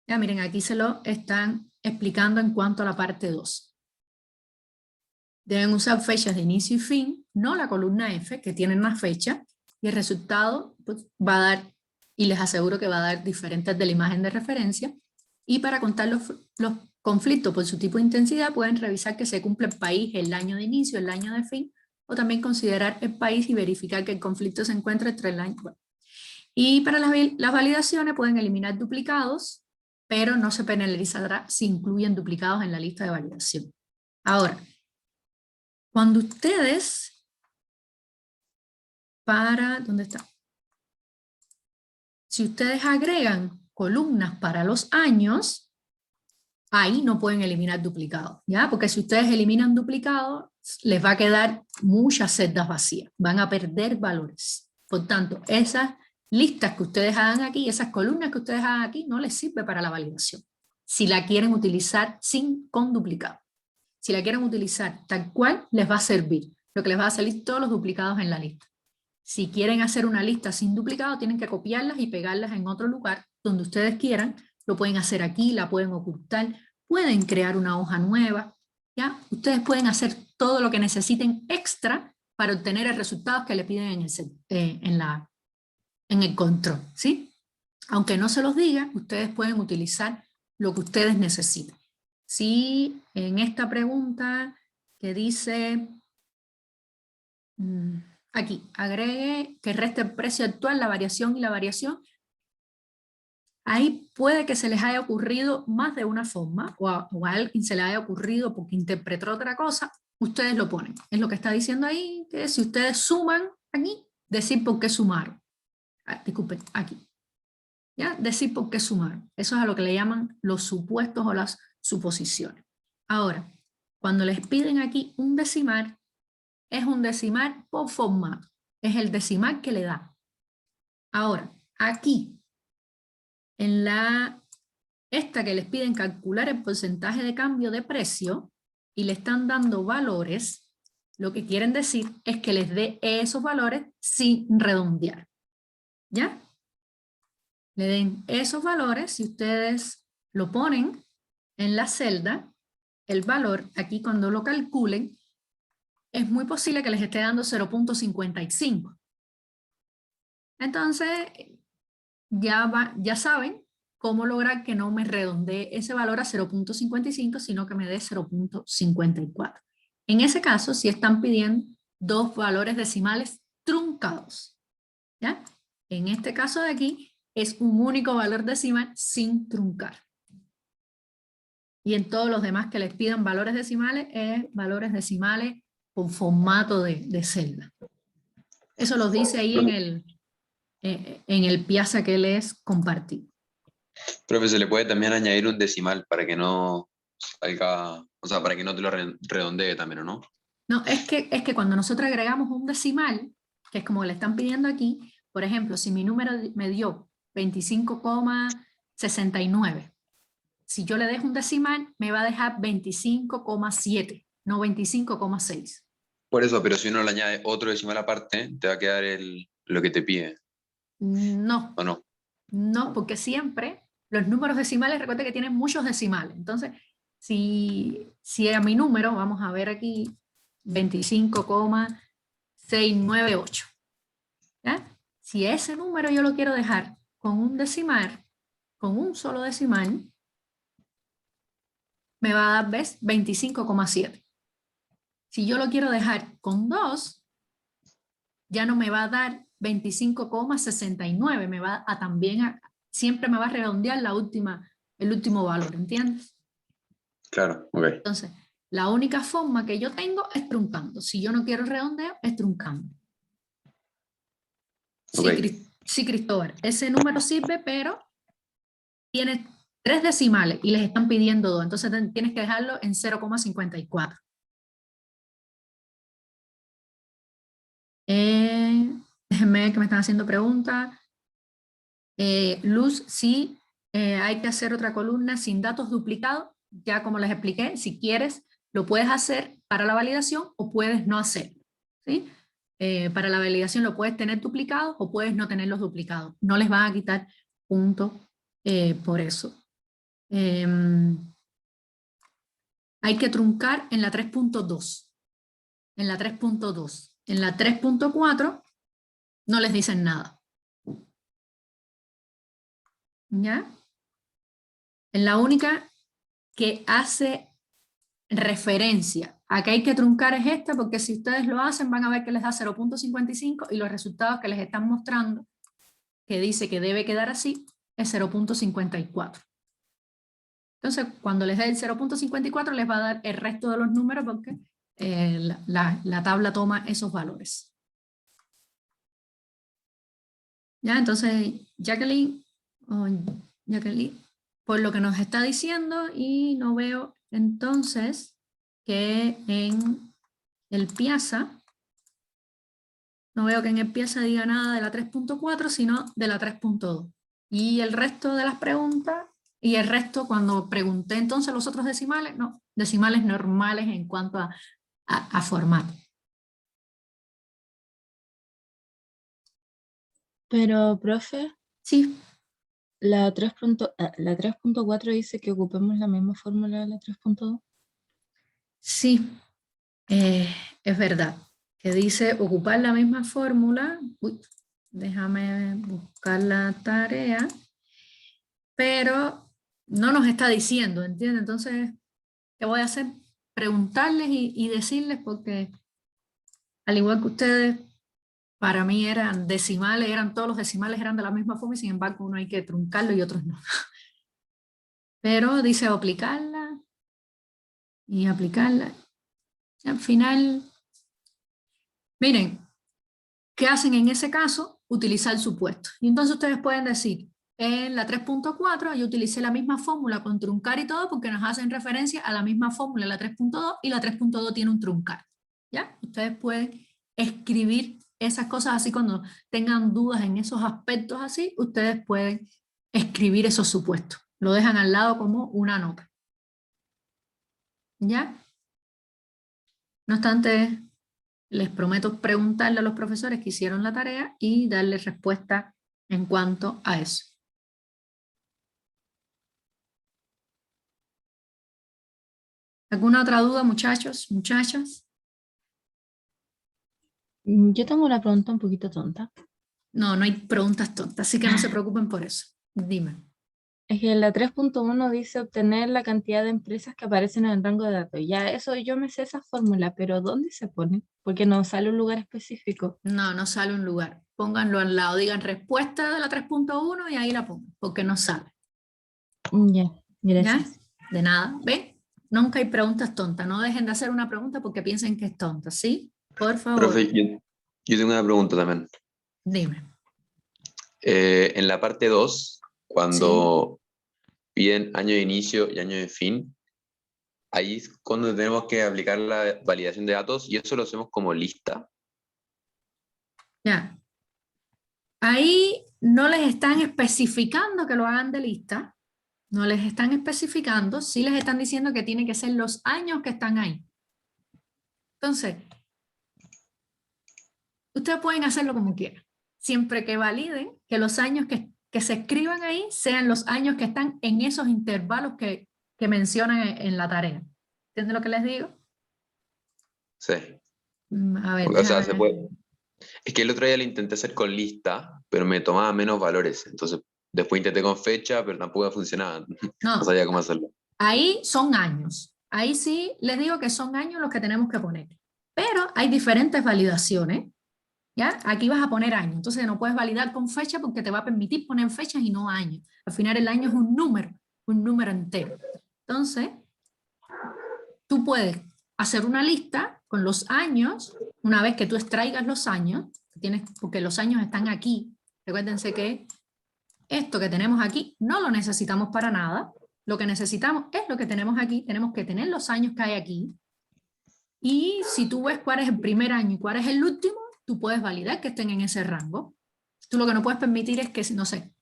Speaker 3: Ya miren, aquí se lo están explicando en cuanto a la parte 2. Deben usar fechas de inicio y fin, no la columna F, que tiene una fecha, y el resultado pues, va a dar, y les aseguro que va a dar diferentes de la imagen de referencia. Y para contar los conflictos por su tipo de intensidad, pueden revisar que se cumple el país, el año de inicio, el año de fin, o también considerar el país y verificar que el conflicto se encuentra entre el año. Bueno. Y para las validaciones pueden eliminar duplicados, pero no se penalizará si incluyen duplicados en la lista de validación. Ahora, cuando ustedes, ¿dónde está? Si ustedes agregan columnas para los años, ahí no pueden eliminar duplicados, ¿ya? Porque si ustedes eliminan duplicados, les va a quedar muchas celdas vacías, van a perder valores. Por tanto, esas listas que ustedes hagan aquí, esas columnas que ustedes hagan aquí, no les sirve para la validación. Si la quieren utilizar con duplicado. Si la quieren utilizar tal cual, les va a servir. Lo que les va a salir todos los duplicados en la lista. Si quieren hacer una lista sin duplicado, tienen que copiarlas y pegarlas en otro lugar donde ustedes quieran. Lo pueden hacer aquí, la pueden ocultar, pueden crear una hoja nueva. ¿Ya? Ustedes pueden hacer todo lo que necesiten extra para obtener el resultado que le piden en el control. ¿Sí? Aunque no se los diga, ustedes pueden utilizar lo que ustedes necesiten. Si en esta pregunta que dice... aquí, agregue que reste el precio actual, la variación y la variación. Ahí puede que se les haya ocurrido más de una forma, o a alguien se le haya ocurrido porque interpretó otra cosa, ustedes lo ponen. Es lo que está diciendo ahí, que si ustedes suman aquí, decir por qué sumaron. Disculpen, aquí. ¿Ya? Decir por qué sumaron. Eso es a lo que le llaman los supuestos o las suposiciones. Ahora, cuando les piden aquí un decimal, es un decimal por formato. Es el decimal que le da. Ahora, aquí, en esta que les piden calcular el porcentaje de cambio de precio y le están dando valores, lo que quieren decir es que les dé esos valores sin redondear. ¿Ya? Le den esos valores, si ustedes lo ponen en la celda, el valor, aquí cuando lo calculen, es muy posible que les esté dando 0.55. Entonces, ya saben cómo lograr que no me redondee ese valor a 0.55, sino que me dé 0.54. En ese caso, si están pidiendo dos valores decimales truncados. ¿Ya? En este caso de aquí, es un único valor decimal sin truncar. Y en todos los demás que les pidan valores decimales, es valores decimales con formato de celda. Eso lo dice ahí en el Piazza que les compartí.
Speaker 6: Profe, se le puede también añadir un decimal para que no salga, o sea, para que no te lo redondee también, ¿o no?
Speaker 3: No, es que cuando nosotros agregamos un decimal, que es como le están pidiendo aquí, por ejemplo, si mi número me dio 25,69, si yo le dejo un decimal, me va a dejar 25,7, no 25,6.
Speaker 6: Por eso, pero si uno le añade otro decimal aparte, te va a quedar lo que te pide.
Speaker 3: No.
Speaker 6: ¿O no?
Speaker 3: No, porque siempre los números decimales, recuerda que tienen muchos decimales. Entonces, si a mi número, vamos a ver aquí, 25,698. ¿Ya? Si ese número yo lo quiero dejar con un decimal, con un solo decimal, me va a dar, ¿ves? 25,7. Si yo lo quiero dejar con 2, ya no me va a dar 25,69, me va a también, siempre me va a redondear el último valor, ¿entiendes?
Speaker 6: Claro, ok.
Speaker 3: Entonces, la única forma que yo tengo es truncando. Si yo no quiero redondeo, es truncando.
Speaker 6: Okay.
Speaker 3: Sí, Cristóbal, ese número sirve, pero tiene 3 decimales y les están pidiendo 2, entonces tienes que dejarlo en 0,54. Déjenme ver que me están haciendo preguntas. Luz, sí, hay que hacer otra columna sin datos duplicados. Ya como les expliqué, si quieres, lo puedes hacer para la validación o puedes no hacerlo. ¿Sí? Para la validación lo puedes tener duplicados o puedes no tenerlos duplicados. No les van a quitar puntos por eso. Hay que truncar en la 3.2. En la 3.2. En la 3.4 no les dicen nada. ¿Ya? En la única que hace referencia a que hay que truncar es esta, porque si ustedes lo hacen van a ver que les da 0.55 y los resultados que les están mostrando, que dice que debe quedar así, es 0.54. Entonces, cuando les dé el 0.54 les va a dar el resto de los números porque la tabla toma esos valores. ¿Ya? Entonces, Jacqueline, por lo que nos está diciendo, y no veo entonces que en el Piazza, no veo que en el Piazza diga nada de la 3.4, sino de la 3.2. Y el resto de las preguntas, y el resto cuando pregunté entonces los otros decimales, no, decimales normales en cuanto a formato.
Speaker 4: Pero, profe,
Speaker 3: Sí.
Speaker 4: la 3.4 dice que ocupemos la misma fórmula de la 3.2.
Speaker 3: Sí, es verdad, que dice ocupar la misma fórmula. Uy, déjame buscar la tarea, pero no nos está diciendo, ¿entiendes? Entonces, ¿qué voy a hacer? Preguntarles y decirles, porque al igual que ustedes, para mí eran decimales, todos los decimales eran de la misma forma y sin embargo uno hay que truncarlo y otros no. Pero dice aplicarla y aplicarla. Y al final, miren, ¿qué hacen en ese caso? Utilizar el supuesto. Y entonces ustedes pueden decir, en la 3.4 yo utilicé la misma fórmula con truncar y todo porque nos hacen referencia a la misma fórmula, la 3.2, y la 3.2 tiene un truncar. ¿Ya? Ustedes pueden escribir esas cosas así cuando tengan dudas en esos aspectos así, ustedes pueden escribir esos supuestos. Lo dejan al lado como una nota. ¿Ya? No obstante, les prometo preguntarle a los profesores que hicieron la tarea y darles respuesta en cuanto a eso. ¿Alguna otra duda, muchachos, muchachas?
Speaker 4: Yo tengo una pregunta un poquito tonta.
Speaker 3: No, no hay preguntas tontas, así que no se preocupen por eso. Dime.
Speaker 4: Es que en la 3.1 dice obtener la cantidad de empresas que aparecen en el rango de datos. Ya eso yo me sé esa fórmula, pero ¿dónde se pone? Porque no sale un lugar específico.
Speaker 3: No, no sale un lugar. Pónganlo al lado, digan respuesta de la 3.1 y ahí la pongan, porque no sale.
Speaker 4: Ya, gracias.
Speaker 3: ¿Ya? De nada. ¿Ven? Nunca hay preguntas tontas. No dejen de hacer una pregunta porque piensen que es tonta, ¿sí? Por favor.
Speaker 6: Profe, yo tengo una pregunta también.
Speaker 3: Dime.
Speaker 6: En la parte 2, cuando piden año de inicio y año de fin, ahí es cuando tenemos que aplicar la validación de datos y eso lo hacemos como lista.
Speaker 3: Ya. Ahí no les están especificando que lo hagan de lista. No les están especificando. Sí les están diciendo que tienen que ser los años que están ahí. Entonces, ustedes pueden hacerlo como quieran. Siempre que validen que los años que se escriban ahí sean los años que están en esos intervalos que mencionan en la tarea. ¿Entienden lo que les digo?
Speaker 6: Sí.
Speaker 3: A ver,
Speaker 6: O sea, se puede. Es que el otro día lo intenté hacer con lista, pero me tomaba menos valores. Entonces, después intenté con fecha, pero tampoco funcionaba.
Speaker 3: no,
Speaker 6: No sabía cómo hacerlo.
Speaker 3: ahí son años. Ahí sí les digo que son años los que tenemos que poner. Pero hay diferentes validaciones. ¿Ya? Aquí vas a poner años. Entonces no puedes validar con fecha porque te va a permitir poner fechas y no años. Al final el año es un número entero. Entonces, tú puedes hacer una lista con los años, una vez que tú extraigas los años, porque los años están aquí. Recuérdense que esto que tenemos aquí no lo necesitamos para nada. Lo que necesitamos es lo que tenemos aquí. Tenemos que tener los años que hay aquí. Y si tú ves cuál es el primer año y cuál es el último, tú puedes validar que estén en ese rango. Tú lo que no puedes permitir es que, no sé,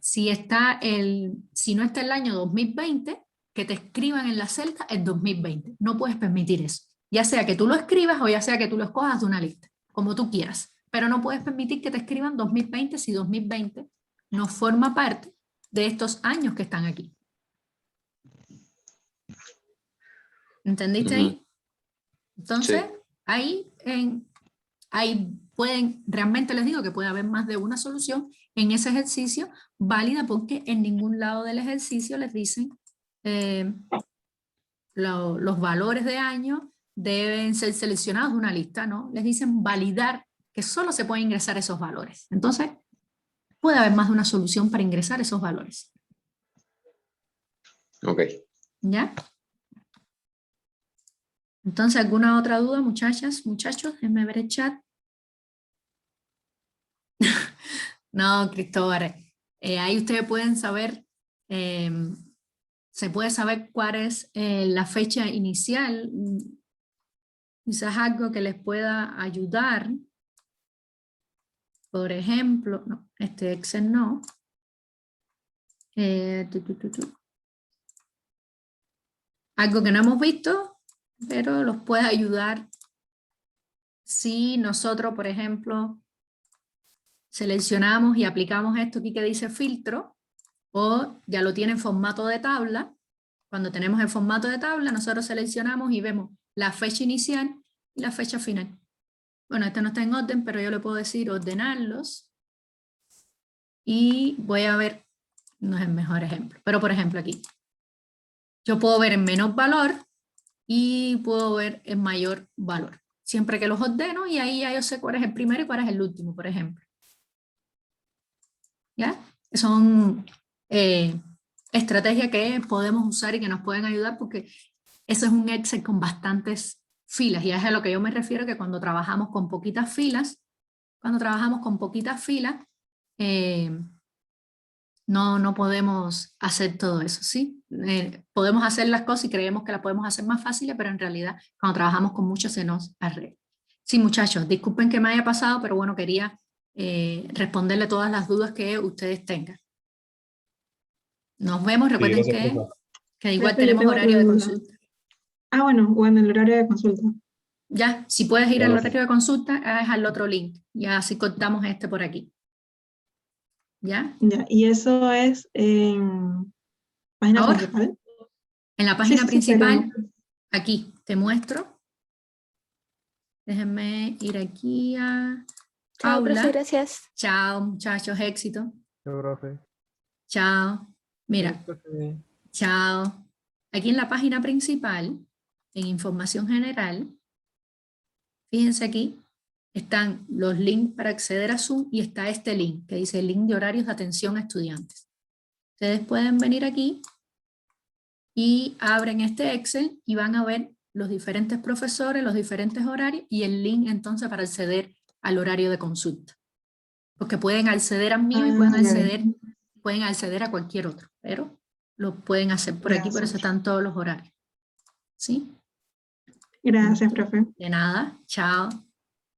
Speaker 3: si no está el año 2020, que te escriban en la celda el 2020. No puedes permitir eso. Ya sea que tú lo escribas o ya sea que tú lo escojas de una lista, como tú quieras. Pero no puedes permitir que te escriban 2020 si 2020 no forma parte de estos años que están aquí. ¿Entendiste ahí? Entonces, sí. Ahí pueden, realmente les digo que puede haber más de una solución en ese ejercicio válida porque en ningún lado del ejercicio les dicen los valores de año deben ser seleccionados de una lista, ¿no? Les dicen validar que solo se pueden ingresar esos valores. Entonces, puede haber más de una solución para ingresar esos valores.
Speaker 6: Ok.
Speaker 3: ¿Ya? Entonces, ¿alguna otra duda, muchachas, muchachos? Déjenme ver el chat. No, Cristóbal. Ahí ustedes pueden saber, se puede saber cuál es la fecha inicial. Quizás algo que les pueda ayudar. Por ejemplo, no, este Excel no. Algo que no hemos visto, pero los puede ayudar si nosotros, por ejemplo, seleccionamos y aplicamos esto aquí que dice filtro, o ya lo tiene en formato de tabla. Cuando tenemos el formato de tabla, nosotros seleccionamos y vemos la fecha inicial y la fecha final. Bueno, este no está en orden, pero yo le puedo decir ordenarlos. Y voy a ver, no es el mejor ejemplo, pero por ejemplo aquí. Yo puedo ver en menor valor y puedo ver en mayor valor. Siempre que los ordeno y ahí ya yo sé cuál es el primero y cuál es el último, por ejemplo. ¿Ya? Son estrategias que podemos usar y que nos pueden ayudar porque eso es un Excel con bastantes filas y es a lo que yo me refiero que cuando trabajamos con poquitas filas, no podemos hacer todo eso, ¿sí? Podemos hacer las cosas y creemos que las podemos hacer más fáciles, pero en realidad cuando trabajamos con mucho se nos arregla. Sí, muchachos, disculpen que me haya pasado, pero bueno, quería responderle todas las dudas que ustedes tengan. Nos vemos,
Speaker 1: Sí,
Speaker 3: recuerden
Speaker 1: gracias, profe.
Speaker 3: que igual
Speaker 5: Profe, yo
Speaker 3: tenemos
Speaker 5: tengo otra
Speaker 3: horario de
Speaker 5: duda.
Speaker 3: consulta.
Speaker 5: Ah, bueno, o en el horario de consulta.
Speaker 3: Ya, si puedes ir
Speaker 1: Ya,
Speaker 3: al
Speaker 1: profe.
Speaker 3: horario de consulta, es al otro link. Ya así cortamos este por aquí. ¿Ya?
Speaker 5: Ya, y eso es en página
Speaker 3: Ahora,
Speaker 5: principal.
Speaker 3: en la
Speaker 5: Sí,
Speaker 3: página
Speaker 5: sí, sí, pero
Speaker 3: principal, aquí te muestro. Déjenme ir aquí a
Speaker 10: Chao, profe,
Speaker 3: aula.
Speaker 10: gracias.
Speaker 3: Chao, muchachos, éxito.
Speaker 2: Chao, profe.
Speaker 3: Chao. Mira,
Speaker 2: Profe.
Speaker 3: chao. Aquí en la página principal, en información general, fíjense aquí, están los links para acceder a Zoom y está este link que dice link de horarios de atención a estudiantes. Ustedes pueden venir aquí y abren este Excel y van a ver los diferentes profesores, los diferentes horarios y el link entonces para acceder al horario de consulta. Porque pueden acceder al mío y pueden acceder a cualquier otro, pero lo pueden hacer por aquí, por eso
Speaker 5: Gracias.
Speaker 3: están todos los horarios. ¿Sí?
Speaker 5: Gracias, profe.
Speaker 3: De nada, chao.